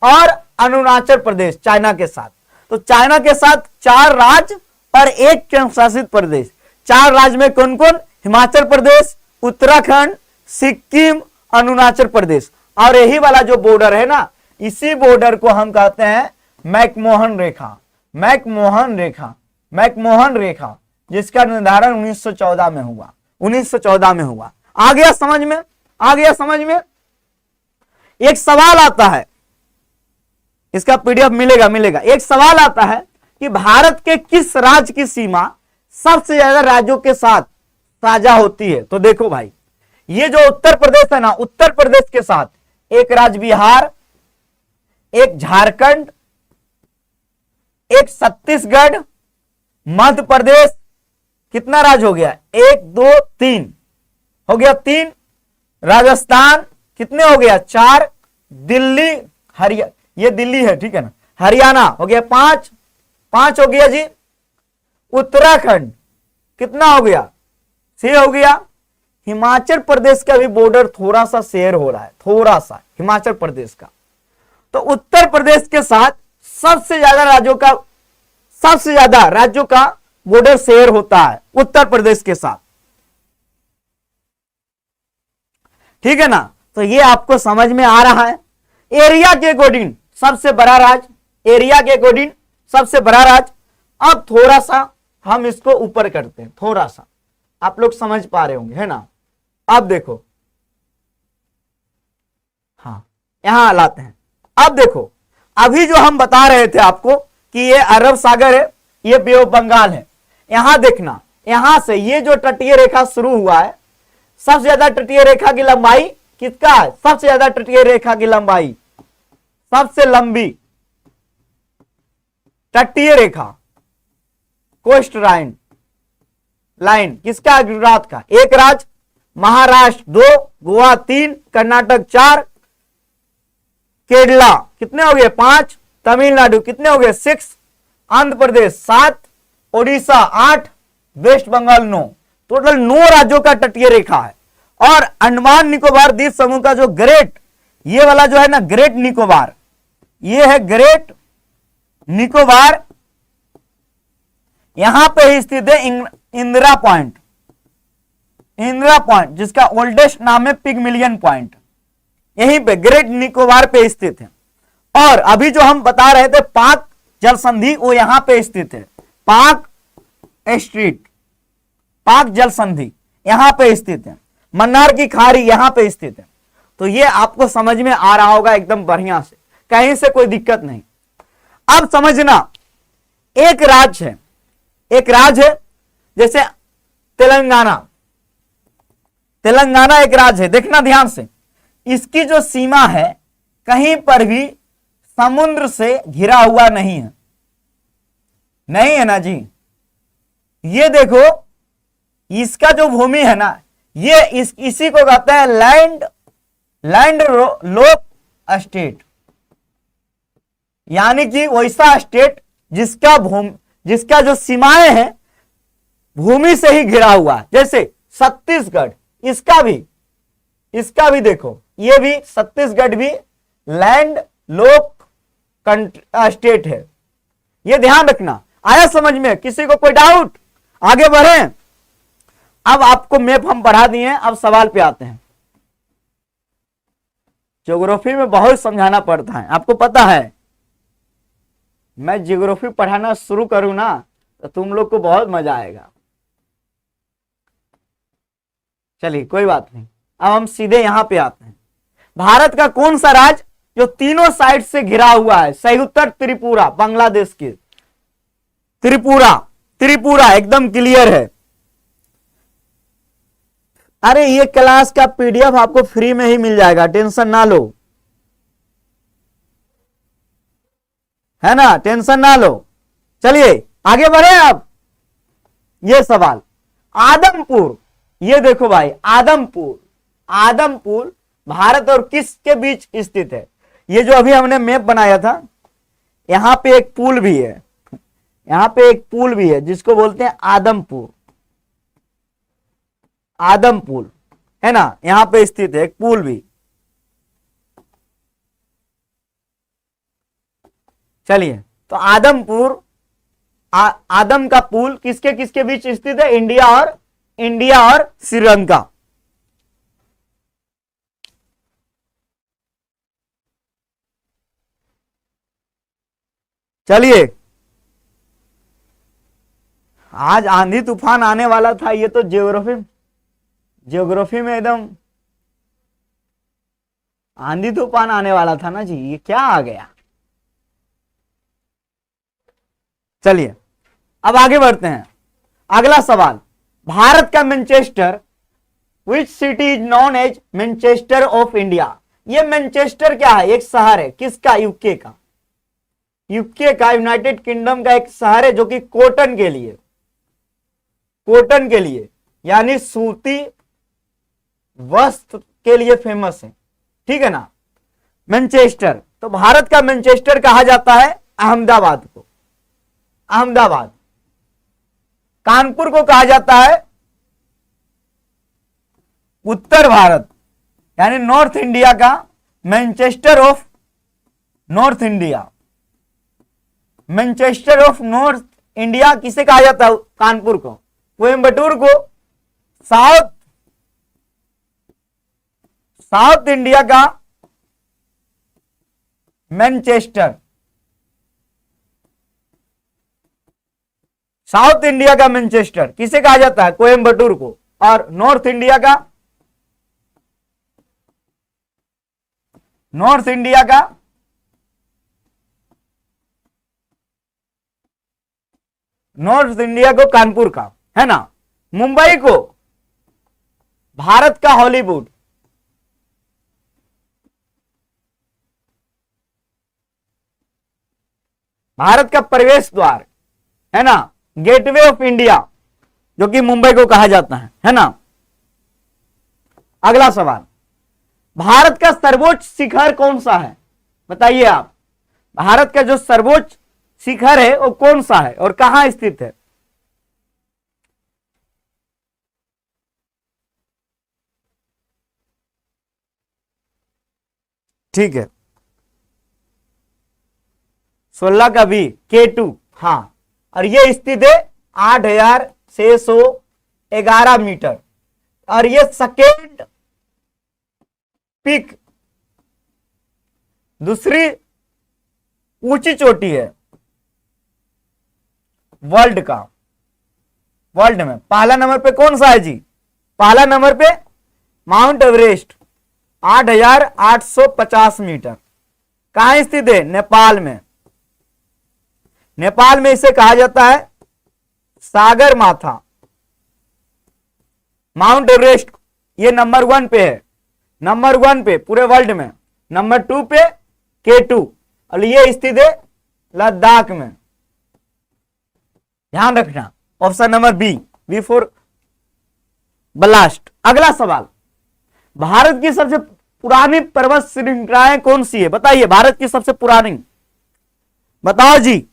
और अरुणाचल प्रदेश चाइना के साथ। तो चाइना के साथ 4 राज्य और 1 केंद्र शासित प्रदेश। 4 राज्य में कौन कौन? हिमाचल प्रदेश, उत्तराखंड, सिक्किम, अरुणाचल प्रदेश। और यही वाला जो बॉर्डर है ना, इसी बॉर्डर को हम कहते हैं मैकमोहन रेखा, मैकमोहन रेखा, मैकमोहन रेखा, जिसका निर्धारण 1914 में हुआ, 1914 में हुआ। आ गया समझ में? आ गया समझ में? एक सवाल आता है, इसका पीडीएफ मिलेगा, मिलेगा। एक सवाल आता है कि भारत के किस राज्य की सीमा सबसे ज्यादा राज्यों के साथ साझा होती है? तो देखो भाई, ये जो उत्तर प्रदेश है ना, उत्तर प्रदेश के साथ एक राज्य बिहार, एक झारखंड, एक छत्तीसगढ़, मध्य प्रदेश, कितना राज्य हो गया? 1 2 3 हो गया, 3। राजस्थान कितने हो गया? 4। दिल्ली, हरियाणा, ये दिल्ली है, ठीक है ना, हरियाणा हो गया 5, 5 हो गया जी। उत्तराखंड कितना हो गया? 6 हो गया। हिमाचल प्रदेश का भी बॉर्डर थोड़ा सा शेयर हो रहा है, थोड़ा सा हिमाचल प्रदेश का। तो उत्तर प्रदेश के साथ सबसे ज्यादा राज्यों का बॉर्डर शेयर होता है उत्तर प्रदेश के साथ, ठीक है ना। तो ये आपको समझ में आ रहा है। एरिया के अकॉर्डिंग सबसे बड़ा राज्य, एरिया के अकॉर्डिंग सबसे बड़ा राज्य। अब थोड़ा सा हम इसको ऊपर करते हैं, थोड़ा सा आप लोग समझ पा रहे होंगे, है ना। अब देखो, हाँ यहां लाते हैं। अब देखो, अभी जो हम बता रहे थे आपको कि ये अरब सागर है, ये बे ऑफ बंगाल है। यहां देखना, यहां से ये जो तटीय रेखा शुरू हुआ है, सबसे ज्यादा तटीय रेखा की लंबाई किसका है? सबसे ज्यादा तटीय रेखा की लंबाई, सबसे लंबी तटीय रेखा, कोस्ट लाइन किसका है? गुजरात का। एक राज्य महाराष्ट्र 2, गोवा 3, कर्नाटक 4, केरला कितने हो गए? 5, तमिलनाडु कितने हो गए? 6, आंध्र प्रदेश 7, ओडिशा 8, वेस्ट बंगाल 9। टोटल 9 राज्यों का तटीय रेखा है। और अंडमान निकोबार द्वीप समूह का जो ग्रेट, ये वाला जो है ना ग्रेट निकोबार, ये है ग्रेट निकोबार, यहां पे ही स्थित है इंदिरा पॉइंट, जिसका ओल्डेस्ट नाम है पिगमिलियन पॉइंट। यहीं पे ग्रेट निकोबार पे स्थित है। और अभी जो हम बता रहे थे पाक जल संधि, वो यहां पे स्थित है, पाक स्ट्रीट, पाक जल संधि यहां पे स्थित है, मन्नार की खाड़ी यहां पे स्थित है। तो ये आपको समझ में आ रहा होगा एकदम बढ़िया से, कहीं से कोई दिक्कत नहीं। अब समझना, एक राज्य है, एक राज्य है जैसे तेलंगाना, तेलंगाना एक राज्य है, देखना ध्यान से, इसकी जो सीमा है कहीं पर भी समुद्र से घिरा हुआ नहीं है, नहीं है ना जी। ये देखो, इसका जो भूमि है ना, ये इसी को कहते हैं लैंड लॉक स्टेट, यानी कि वैसा स्टेट जिसका जो सीमाएं हैं भूमि से ही घिरा हुआ है। जैसे छत्तीसगढ़, इसका भी देखो, ये भी छत्तीसगढ़ भी लैंड लॉक स्टेट है, ये ध्यान रखना। आया समझ में? किसी को कोई डाउट? आगे बढ़े। अब आपको मैप हम पढ़ा दिए हैं, अब सवाल पे आते हैं। ज्योग्राफी में बहुत समझाना पड़ता है, आपको पता है। मैं ज्योग्राफी पढ़ाना शुरू करूं ना तो तुम लोग को बहुत मजा आएगा। चलिए कोई बात नहीं, अब हम सीधे यहां पे आते हैं। भारत का कौन सा राज्य जो तीनों साइड से घिरा हुआ है? सही उत्तर त्रिपुरा, बांग्लादेश की त्रिपुरा एकदम क्लियर है। अरे ये क्लास का पीडीएफ आपको फ्री में ही मिल जाएगा, टेंशन ना लो, है ना, टेंशन ना लो। चलिए आगे बढ़े। अब ये सवाल, आदमपुर, ये देखो भाई, आदमपुर भारत और किसके बीच स्थित है? ये जो अभी हमने मैप बनाया था, यहां पे एक पुल भी है, यहां पे एक पुल भी है जिसको बोलते हैं आदमपुर, है ना, यहां पे स्थित है एक पुल भी। चलिए, तो आदमपुर, आदम का पुल किसके किसके बीच स्थित है? इंडिया और श्रीलंका। चलिए, आज आंधी तूफान आने वाला था, ये तो ज्योग्राफी में एकदम आंधी तूफान आने वाला था ना जी, ये क्या आ गया। चलिए अब आगे बढ़ते हैं। अगला सवाल, भारत का Manchester, which city is known as Manchester of India? ये मैनचेस्टर क्या है? एक शहर है, किसका? यूके का, यूनाइटेड किंगडम का एक शहर है जो कि कॉटन के लिए यानी सूती वस्त्र के लिए फेमस है, ठीक है ना, मैनचेस्टर। तो भारत का मैनचेस्टर कहा जाता है अहमदाबाद को, कानपुर को कहा जाता है उत्तर भारत यानी नॉर्थ इंडिया का Manchester of north India. Manchester of north India किसे कहा जाता है? कानपुर को। कोयम्बटूर को साउथ इंडिया का मैनचेस्टर, साउथ इंडिया का मैनचेस्टर किसे कहा जाता है? कोयम्बटूर को। और नॉर्थ इंडिया का को कानपुर का, है ना। मुंबई को भारत का हॉलीवुड, भारत का प्रवेश द्वार, है ना, गेटवे ऑफ इंडिया, जो कि मुंबई को कहा जाता है ना। अगला सवाल, भारत का सर्वोच्च शिखर कौन सा है? बताइए आप, भारत का जो सर्वोच्च शिखर है वो कौन सा है और कहां स्थित है? ठीक है, 16 का भी K2, हाँ, और ये स्थित है 8,611 मीटर। और ये सेकेंड पिक दूसरी ऊंची चोटी है वर्ल्ड का, वर्ल्ड में पहला नंबर पे कौन सा है जी? पहला नंबर पे माउंट एवरेस्ट 8,850 मीटर। कहां स्थित है? नेपाल में। नेपाल में इसे कहा जाता है सागर माथा। माउंट एवरेस्ट ये नंबर 1 पे है, नंबर 1 पे पूरे वर्ल्ड में। नंबर 2 पे K2 और ये स्थित है लद्दाख में। ध्यान रखना, option number B for blast. अगला सवाल, भारत की सबसे पुरानी पर्वत श्रृंखलाएं कौन सी है? बताइए, भारत की सबसे पुरानी, बताओ जी।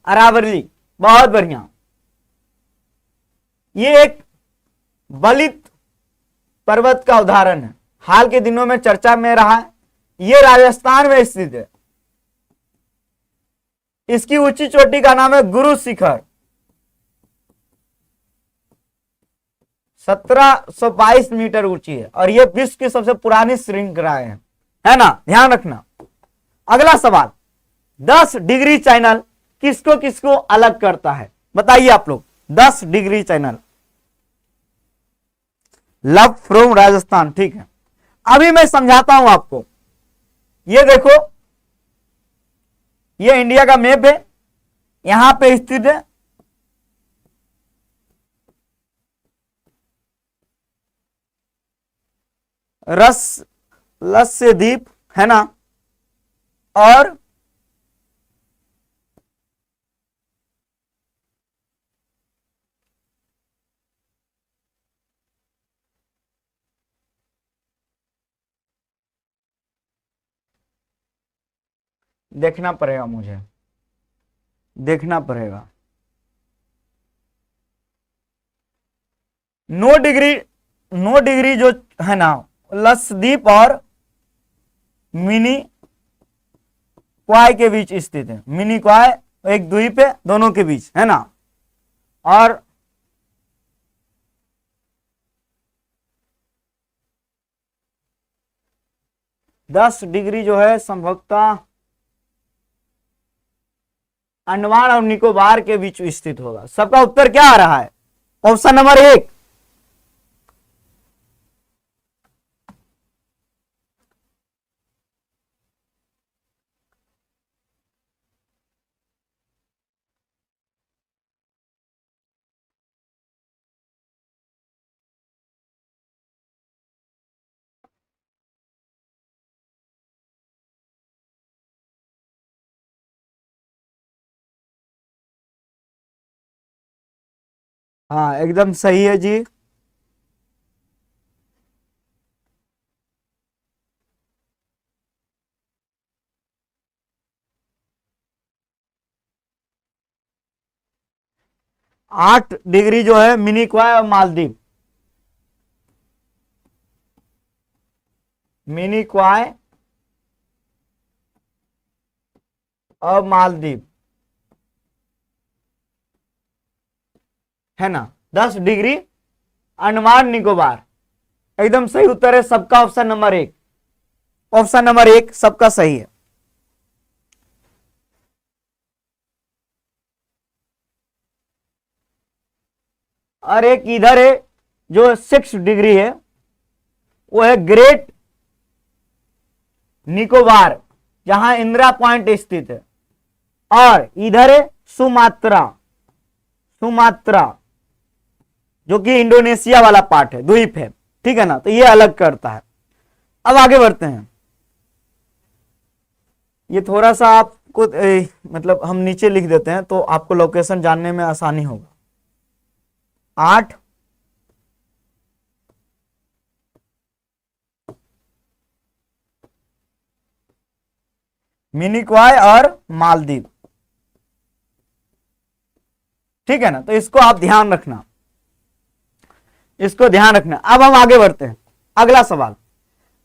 अरावली, बहुत बढ़िया। ये एक बलित पर्वत का उदाहरण है, हाल के दिनों में चर्चा में रहा है। ये राजस्थान में स्थित है। इसकी ऊंची चोटी का नाम है गुरु शिखर। 1722 मीटर ऊंची है और यह विश्व की सबसे पुरानी श्रृंखला है ना? ध्यान रखना। अगला सवाल, 10 डिग्री चैनल किसको किसको अलग करता है? बताइए आप लोग। 10 degree channel, love from Rajasthan, ठीक है। अभी मैं समझाता हूं आपको। ये देखो, ये इंडिया का मैप है, यहां पे स्थित है लक्षद्वीप, है ना? और देखना पड़ेगा, मुझे देखना पड़ेगा। 9 डिग्री जो है ना, लक्षद्वीप और मिनी क्वाय के बीच स्थित है। मिनी क्वाय एक द्वीप है, दोनों के बीच, है ना? और दस डिग्री जो है संभवतः अंडमान और निकोबार के बीच स्थित होगा। सबका उत्तर क्या आ रहा है? Option number 1। हाँ, एकदम सही है जी। आठ डिग्री जो है मिनी क्वाय और मालदीव। मिनी क्वाय और मालदीव, है ना? 10 डिग्री अंडमान निकोबार। एकदम सही उत्तर है सबका ऑप्शन नंबर 1। ऑप्शन नंबर 1 सबका सही है। और एक इधर है जो 6 डिग्री है, वो है ग्रेट निकोबार, जहां इंदिरा पॉइंट स्थित है। और इधर है सुमात्रा, सुमात्रा जो कि इंडोनेशिया वाला पार्ट है, द्वीप है, ठीक है ना? तो ये अलग करता है। अब आगे बढ़ते हैं। ये थोड़ा सा आपको मतलब हम नीचे लिख देते हैं तो आपको लोकेशन जानने में आसानी होगा। 8 मिनी क्वाय और मालदीव, ठीक है ना? तो इसको आप ध्यान रखना, इसको ध्यान रखना। अब हम आगे बढ़ते हैं। अगला सवाल,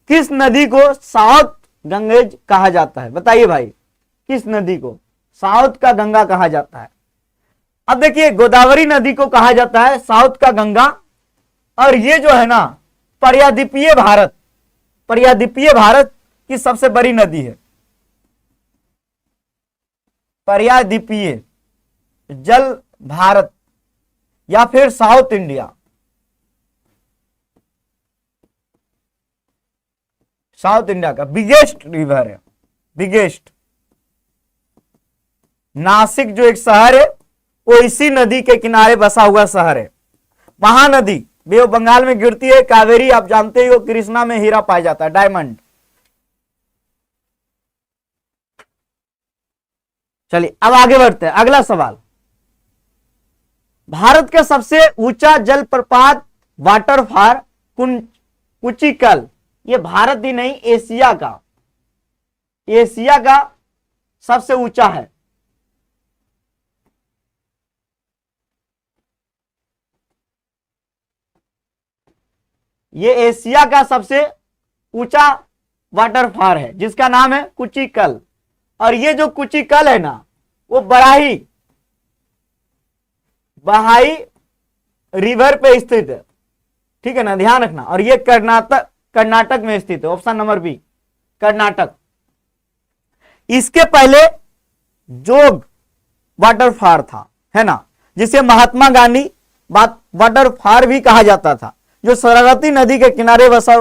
किस नदी को साउथ गंगेज कहा जाता है? बताइए भाई, किस नदी को साउथ का गंगा कहा जाता है? अब देखिए, गोदावरी नदी को कहा जाता है साउथ का गंगा। और ये जो है ना, पर्यादीपीय भारत, पर्यादीपीय भारत की सबसे बड़ी नदी है? पर्यायद्वीपीय जल भारत या फिर साउथ इंडिया? साउथ इंडिया का बिगेस्ट रिवर है, बिगेस्ट। नासिक जो एक शहर है वो इसी नदी के किनारे बसा हुआ शहर है। महानदी बे ऑफ बंगाल में गिरती है। कावेरी आप जानते ही हो, कृष्णा में हीरा पाया जाता है, डायमंड। चलिए अब आगे बढ़ते हैं, अगला सवाल। भारत का सबसे ऊंचा जलप्रपात वाटरफॉल कुचिकल, ये भारत ही नहीं एशिया का सबसे ऊंचा है। ये एशिया का सबसे ऊंचा वाटरफॉल है जिसका नाम है कुचिकल। और ये जो कुचिकल है ना, वो बहाई रिवर पे स्थित है, ठीक है ना, ध्यान रखना। और ये कर्नाटक में स्थित है, ऑप्शन नंबर बी कर्नाटक। इसके पहले जोग वाटरफॉल था, है ना, जिसे महात्मा गांधी वाटरफॉल भी कहा जाता था, जो सरस्वती नदी के किनारे बसा,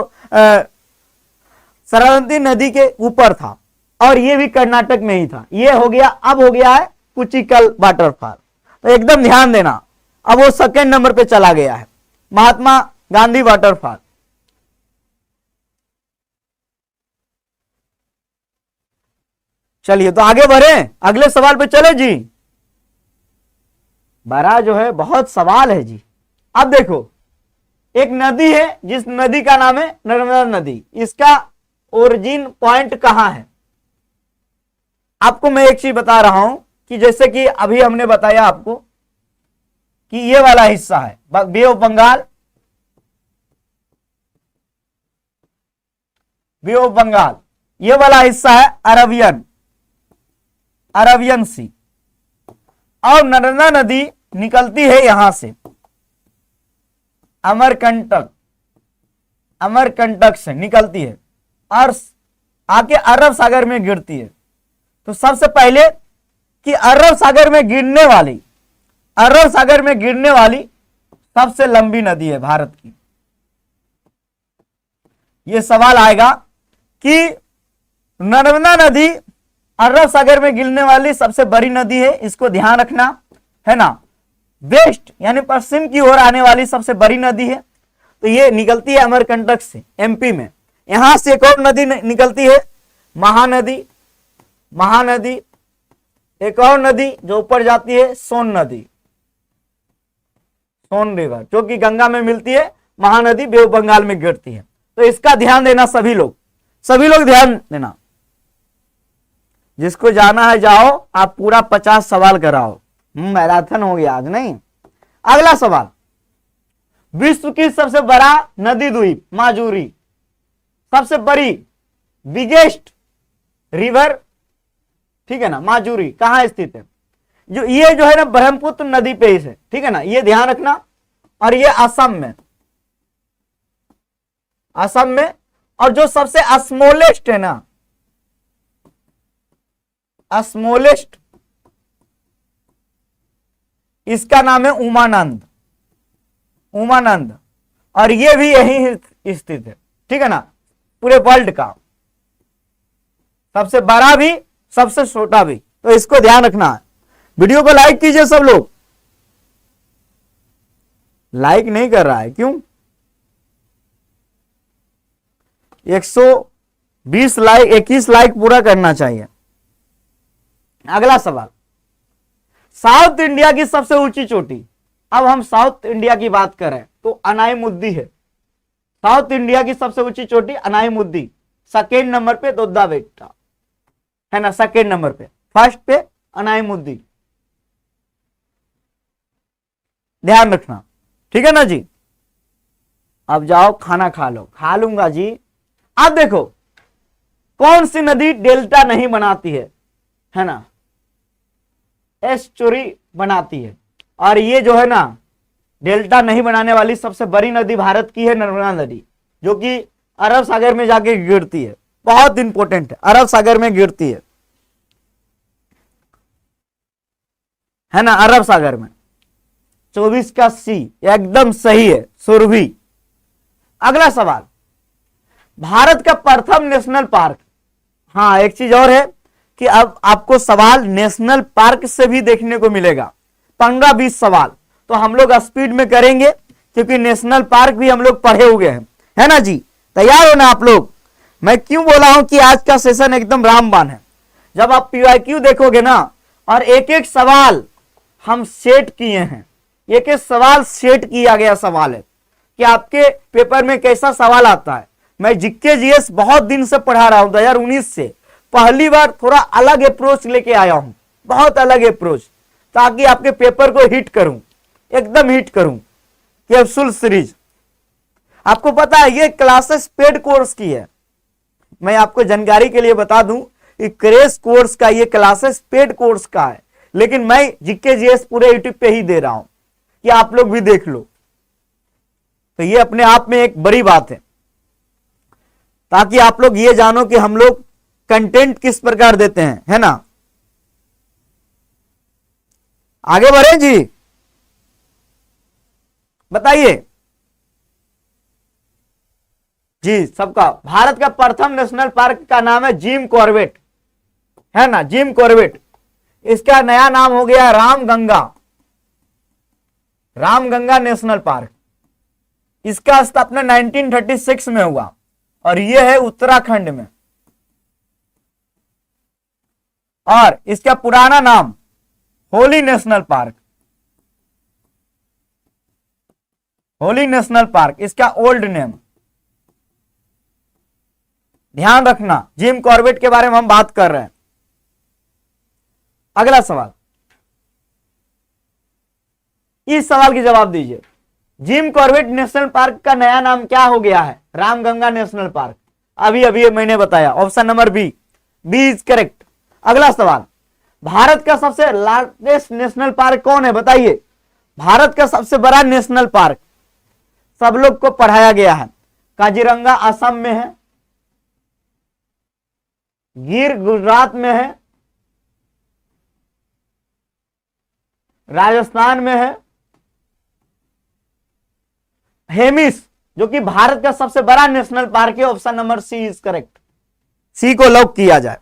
सरस्वती नदी के ऊपर था। और ये भी कर्नाटक में ही था। ये हो गया, अब हो गया है कुचिकल वाटरफॉल। तो एकदम ध्यान देना, अब वो सेकंड नंबर पे चला गया है, महात्मा गांधी वाटरफॉल। चलिए तो आगे बढ़े, अगले सवाल पे चले जी। बड़ा जो है बहुत सवाल है जी। अब देखो, एक नदी है जिस नदी का नाम है नर्मदा नदी। इसका ओरिजिन पॉइंट कहां है? आपको मैं एक चीज बता रहा हूं कि जैसे कि अभी हमने बताया आपको कि ये वाला हिस्सा है Bay of Bengal, Bay of Bengal, ये वाला हिस्सा है अरबियन सी। और नर्मदा नदी निकलती है यहां से अमरकंटक से निकलती है और आके अरब सागर में गिरती है। तो सबसे पहले कि अरब सागर में गिरने वाली सबसे लंबी नदी है भारत की। यह सवाल आएगा कि नर्मदा नदी अरब सागर में गिरने वाली सबसे बड़ी नदी है, इसको ध्यान रखना, है ना। वेस्ट यानी पश्चिम की ओर आने वाली सबसे बड़ी नदी है। तो ये निकलती है अमरकंटक से, एमपी में। यहां से एक और नदी निकलती है, महानदी। एक और नदी जो ऊपर जाती है, सोन रिवर, जो कि गंगा में मिलती है। महानदी बे ऑफ बंगाल में गिरती है। तो इसका ध्यान देना सभी लोग ध्यान देना। जिसको जाना है जाओ, आप पूरा 50 सवाल कराओ। मैराथन हो गया आज, नहीं। अगला सवाल, विश्व की सबसे बड़ा नदी द्वीप माजुरी, सबसे बड़ी बिगेस्ट रिवर, ठीक है ना, माजुरी कहां स्थित है? ये जो है ना ब्रह्मपुत्र नदी पे ही है, ठीक है ना, ये ध्यान रखना। और ये असम में। और जो सबसे स्मॉलेस्ट है ना, स्मॉलेस्ट, इसका नाम है उमानंद। और ये भी यही स्थित है, ठीक है ना, पूरे वर्ल्ड का सबसे बड़ा भी सबसे छोटा भी। तो इसको ध्यान रखना है। वीडियो को लाइक कीजिए सब लोग। लाइक नहीं कर रहा है, क्यों? 120 लाइक, 21 लाइक पूरा करना चाहिए। अगला सवाल, साउथ इंडिया की सबसे ऊंची चोटी। अब हम साउथ इंडिया की बात करें तो अनाईमुद्दी है। साउथ इंडिया की सबसे ऊंची चोटी अनाईमुद्दी। सेकेंड नंबर पे दोद्दा बेटा, है ना, सेकेंड नंबर पे। फर्स्ट पे अनाईमुद्दी, ध्यान रखना, ठीक है ना जी। अब जाओ खाना खा लो। खा लूंगा जी। अब देखो, कौन सी नदी डेल्टा नहीं बनाती है ना, एस्चुरी बनाती है। और ये जो है ना डेल्टा नहीं बनाने वाली सबसे बड़ी नदी भारत की है नर्मदा नदी, जो कि अरब सागर में जाके गिरती है। बहुत इंपॉर्टेंट है, अरब सागर में गिरती है ना, अरब सागर में। 24 का सी एकदम सही है, सुरभि। अगला सवाल, भारत का प्रथम नेशनल पार्क। हाँ, एक चीज और है कि अब आपको सवाल नेशनल पार्क से भी देखने को मिलेगा, 15-20 सवाल तो हम लोग स्पीड में करेंगे, क्योंकि नेशनल पार्क भी हम लोग पढ़े हुए हैं, है ना जी। तैयार हो ना आप लोग। मैं क्यों बोला हूं कि आज का सेशन एकदम रामबाण है। जब आप पीवाईक्यू देखोगे ना, और एक एक सवाल हम सेट किए हैं, एक एक सवाल सेट किया गया सवाल है कि आपके पेपर में कैसा सवाल आता है। मैं जीके जीएस बहुत दिन से पढ़ा रहा हूं, 2019 से। पहली बार थोड़ा अलग अप्रोच लेके आया हूं, बहुत अलग अप्रोच, ताकि आपके पेपर को हिट करूं, एकदम हिट करूं। कैप्सूल सीरीज, आपको पता है ये क्लासेस पेड कोर्स की है। मैं आपको जानकारी के लिए बता दूं कि क्रेश कोर्स का ये क्लासेस पेड कोर्स का है, लेकिन मैं जीके जीएस पूरे यूट्यूब पे ही दे रहा हूं कि आप लोग भी देख लो। तो ये अपने आप में एक बड़ी बात है, ताकि आप लोग ये जानो कि हम लोग कंटेंट किस प्रकार देते हैं, है ना। आगे बढ़े जी, बताइए जी सबका। भारत का प्रथम नेशनल पार्क का नाम है जिम कॉर्बेट, है ना, जिम कॉर्बेट। इसका नया नाम हो गया रामगंगा, रामगंगा नेशनल पार्क। इसका स्थापना 1936 में हुआ और यह है उत्तराखंड में। और इसका पुराना नाम Holi national park, Holi national park इसका ओल्ड नेम। ध्यान रखना, जिम कॉर्बेट के बारे में हम बात कर रहे हैं। अगला सवाल, इस सवाल की जवाब दीजिए। जिम कॉर्बेट नेशनल पार्क का नया नाम क्या हो गया है? Ramganga national park. अभी अभी मैंने बताया, option number B, B is correct. अगला सवाल, भारत का सबसे लार्जेस्ट नेशनल पार्क कौन है? बताइए, भारत का सबसे बड़ा नेशनल पार्क सब लोग को पढ़ाया गया है। काजीरंगा असम में है, गिर गुजरात में है, राजस्थान में है, हेमिस जो कि भारत का सबसे बड़ा नेशनल पार्क है। Option number C is correct. C को लॉक किया जाए।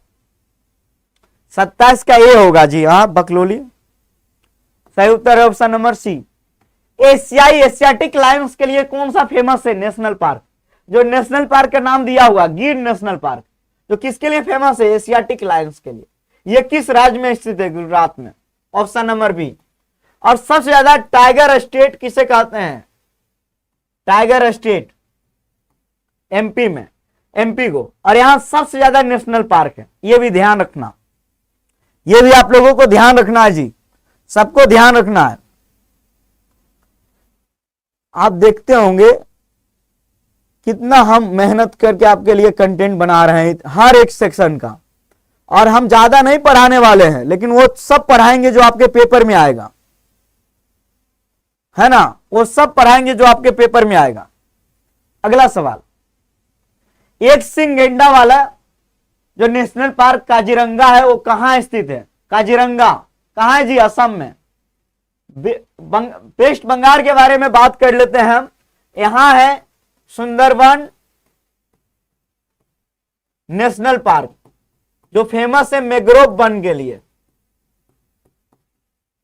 27 का ए होगा जी, हाँ बकलोली सही उत्तर है ऑप्शन नंबर सी। एशियाई एशियाटिक लायंस के लिए कौन सा फेमस है नेशनल पार्क? जो नेशनल पार्क का नाम दिया हुआ गिर नेशनल पार्क, जो किसके लिए फेमस है? एशियाटिक लायंस के लिए। यह किस राज्य में स्थित है? गुजरात में, ऑप्शन नंबर बी। और सबसे ज्यादा टाइगर स्टेट किसे कहते हैं? टाइगर स्टेट एमपी में, एमपी को। और यहां सबसे ज्यादा नेशनल पार्क है, यह भी ध्यान रखना, यह भी आप लोगों को ध्यान रखना है जी, सबको ध्यान रखना है। आप देखते होंगे कितना हम मेहनत करके आपके लिए कंटेंट बना रहे हैं हर एक सेक्शन का, और हम ज्यादा नहीं पढ़ाने वाले हैं, लेकिन वो सब पढ़ाएंगे जो आपके पेपर में आएगा, है ना, वो सब पढ़ाएंगे जो आपके पेपर में आएगा। अगला सवाल, एक सिंह गैंडा वाला जो नेशनल पार्क काजीरंगा है वो कहां स्थित है? काजीरंगा कहां है जी? असम में। वेस्ट बंगाल के बारे में बात कर लेते हैं हम। यहां है सुंदरबन नेशनल पार्क, जो फेमस है मैग्रोव वन के लिए,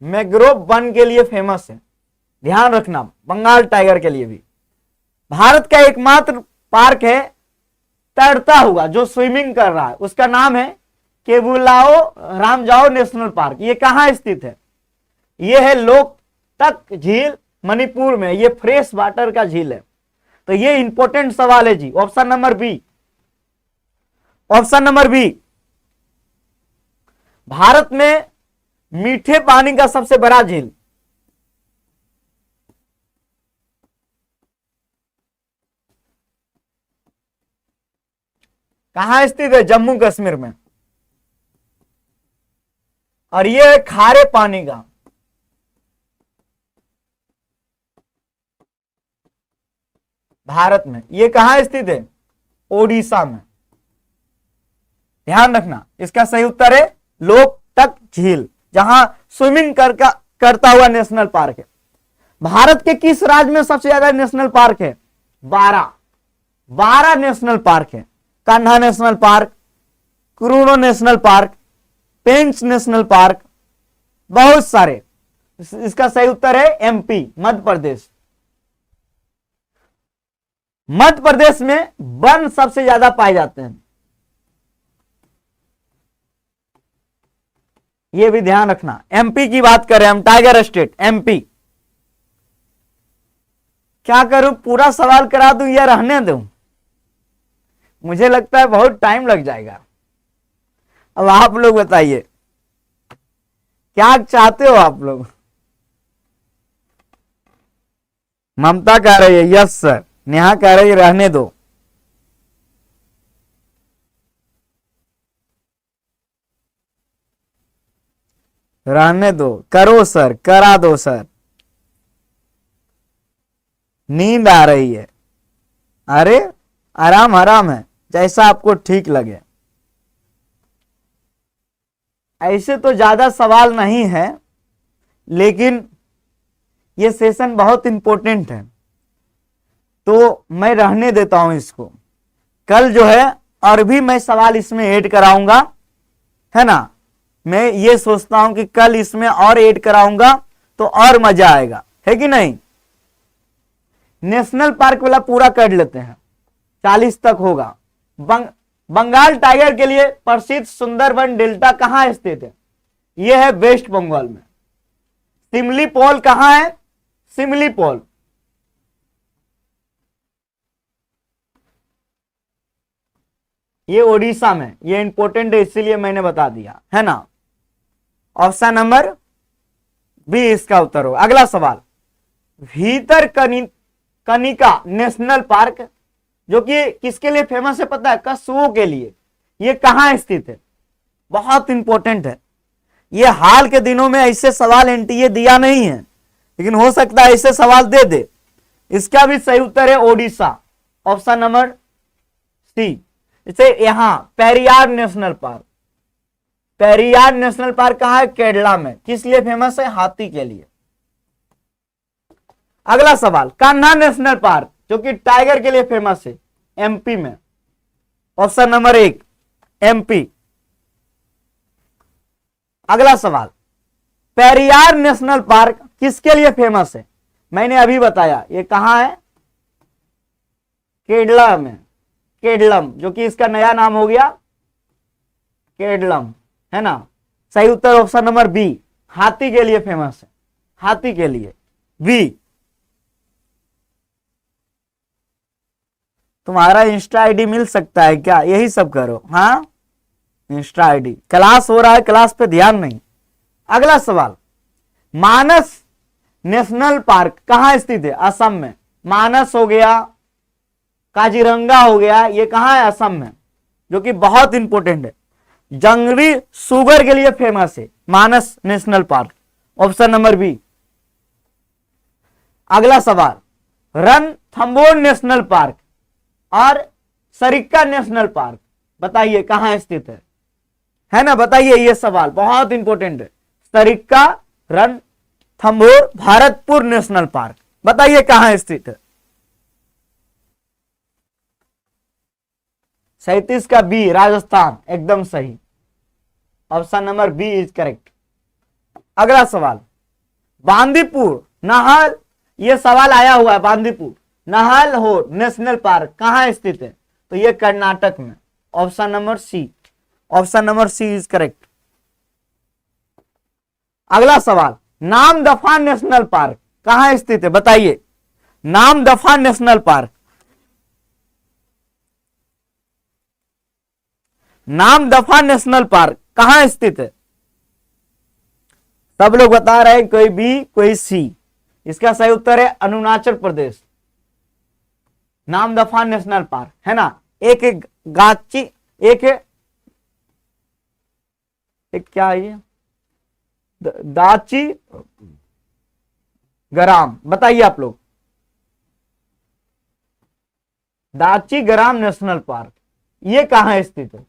मैग्रोव वन के लिए फेमस है। ध्यान रखना, बंगाल टाइगर के लिए भी। भारत का एकमात्र पार्क है तैरता हुआ जो स्विमिंग कर रहा है, उसका नाम है केबुलाओ रामजाओ नेशनल पार्क। ये कहां स्थित है? ये है लोकटक झील, मणिपुर में। ये फ्रेश वाटर का झील है। तो ये इंपॉर्टेंट सवाल है जी, option number B, option number B. Bharat में मीठे पानी का सबसे बड़ा झील कहां स्थित है? जम्मू कश्मीर में। और यह है खारे पानी का, भारत में। यह कहां स्थित है? ओडिशा में। ध्यान रखना, इसका सही उत्तर है लोकटक झील, जहां स्विमिंग करता हुआ नेशनल पार्क है। भारत के किस राज्य में सबसे ज्यादा नेशनल पार्क है? 12 नेशनल पार्क है। Kanha national park, Kuno national park, Pench national park, बहुत सारे। इसका सही उत्तर है एमपी, मध्य प्रदेश। मध्य प्रदेश में वन सबसे ज्यादा पाए जाते हैं, यह भी ध्यान रखना। एमपी की बात करें हम, टाइगर स्टेट एमपी। क्या करूं, पूरा सवाल करा दूं या रहने दूं? मुझे लगता है बहुत टाइम लग जाएगा। अब आप लोग बताइए क्या चाहते हो आप लोग? ममता कह रही है यस सर, नेहा कह रही है रहने दो। रहने दो, करो सर, करा दो सर। नींद आ रही है, अरे आराम आराम है, जैसा आपको ठीक लगे। ऐसे तो ज्यादा सवाल नहीं है, लेकिन ये सेशन बहुत इंपॉर्टेंट है, तो मैं रहने देता हूं इसको। कल जो है और भी मैं सवाल इसमें ऐड कराऊंगा, है ना। मैं ये सोचता हूं कि कल इसमें और ऐड कराऊंगा तो और मजा आएगा, है कि नहीं। नेशनल पार्क वाला पूरा कर लेते हैं, 40 तक होगा। बंगाल टाइगर के लिए प्रसिद्ध सुंदरबन डेल्टा कहां स्थित है? यह है वेस्ट बंगाल में। सिमलीपाल कहां है? सिमलीपाल ये ओडिशा में, ये इंपॉर्टेंट है इसीलिए मैंने बता दिया, है ना। ऑप्शन नंबर बी इसका उत्तर होगा। अगला सवाल, कनिका नेशनल पार्क जो कि किसके लिए फेमस है पता है? कछुओं के लिए। ये कहां स्थित है? बहुत इंपॉर्टेंट है। ये हाल के दिनों में ऐसे सवाल एनटीए दिया नहीं है, लेकिन हो सकता है ऐसे सवाल दे दे। इसका भी सही उत्तर है ओडिशा, ऑप्शन नंबर सी। जैसे यहां Periyar national park, Periyar national park कहां है? केरला में। किस लिए फेमस है? हाथी के लिए। अगला सवाल, कान्हा नेशनल पार्क जो कि टाइगर के लिए फेमस है, एमपी में। Option number 1 MP. अगला सवाल, पेरियार नेशनल पार्क किसके लिए फेमस है? मैंने अभी बताया, ये कहां है? केरला में, केरलम, जो कि इसका नया नाम हो गया केरलम, है ना। सही उत्तर ऑप्शन नंबर बी, हाथी के लिए फेमस है, हाथी के लिए। बी। तुम्हारा इंस्टा आईडी मिल सकता है क्या? यही सब करो। हाँ, इंस्टा आईडी। क्लास हो रहा है, क्लास पे ध्यान नहीं। अगला सवाल, मानस नेशनल पार्क कहां स्थित है? असम में। मानस हो गया, काजीरंगा हो गया, ये कहां है? असम में, जो कि बहुत इंपॉर्टेंट है। जंगली सुगर के लिए फेमस है Manas national park, option number B. अगला सवाल, रणथंबोर नेशनल पार्क और सरिक्का नेशनल पार्क बताइए कहां स्थित है ना। बताइए, ये सवाल बहुत इंपॉर्टेंट है। सरिक्का, रणथंबोर, भारतपुर नेशनल पार्क बताइए कहां स्थित है। 37 का बी, राजस्थान, एकदम सही। Option number B is correct. अगला सवाल, बांदीपुर नाहल, यह सवाल आया हुआ है। बांदीपुर नाहल हो नेशनल पार्क कहां स्थित है? तो यह कर्नाटक में, option number C. Option number C is correct. अगला सवाल, नामदफा नेशनल पार्क कहां स्थित है? बताइए, Namdapha national park, Namdapha national park कहां स्थित है? सब लोग बता रहे हैं, कोई बी कोई सी। इसका सही उत्तर है अरुणाचल प्रदेश, नामदफा नेशनल पार्क, है ना। एक गाची, एक क्या है ये, दाची गराम, बताइए आप लोग। दाची गराम नेशनल पार्क ये कहां स्थित है?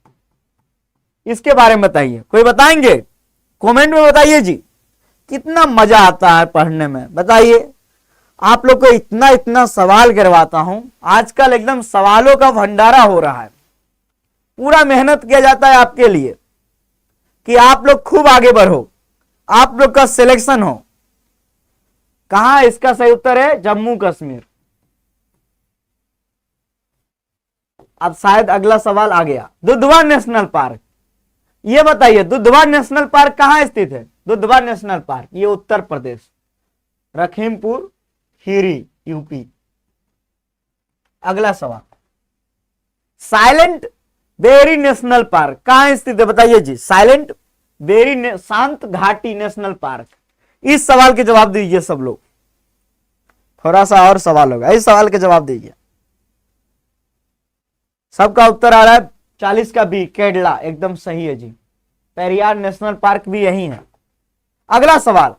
इसके बारे में बताइए, कोई बताएंगे? कमेंट में बताइए जी। कितना मजा आता है पढ़ने में, बताइए। आप लोग को इतना इतना सवाल करवाता हूं, आजकल एकदम सवालों का भंडारा हो रहा है। पूरा मेहनत किया जाता है आपके लिए कि आप लोग खूब आगे बढ़ो, आप लोग का सिलेक्शन हो। कहां इसका सही उत्तर है? जम्मू कश्मीर। अब शायद अगला सवाल आ गया, दुधवा नेशनल पार्क। ये बताइए दुधवा नेशनल पार्क कहां स्थित है? दुधवा नेशनल पार्क ये उत्तर प्रदेश, लखीमपुर खीरी, यूपी। अगला सवाल, साइलेंट वेरी नेशनल पार्क कहां स्थित है? बताइए जी। साइलेंट वेरी शांत घाटी नेशनल पार्क, इस सवाल के जवाब दीजिए सब लोग। थोड़ा सा और सवाल होगा, इस सवाल के जवाब दीजिए। सबका उत्तर आ रहा है 40 का बी, केडला, एकदम सही है जी। पेरियार नेशनल पार्क भी यही है। अगला सवाल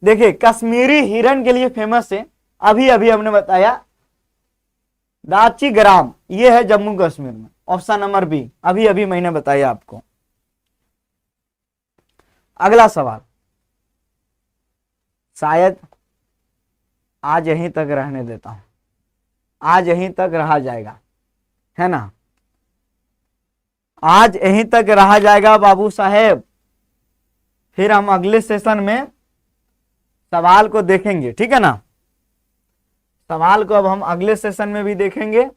देखिए, कश्मीरी हिरन के लिए फेमस है, अभी अभी हमने बताया दाची ग्राम, ये है जम्मू कश्मीर में। ऑप्शन नंबर बी, अभी अभी मैंने बताया आपको। अगला सवाल शायद आज यहीं तक रहने देता हूं, आज यहीं तक रहा जाएगा, है ना? आज यहीं तक रहा जाएगा बाबू साहेब, फिर हम अगले सेशन में सवाल को देखेंगे, ठीक है ना? सवाल को अब हम अगले सेशन में भी देखेंगे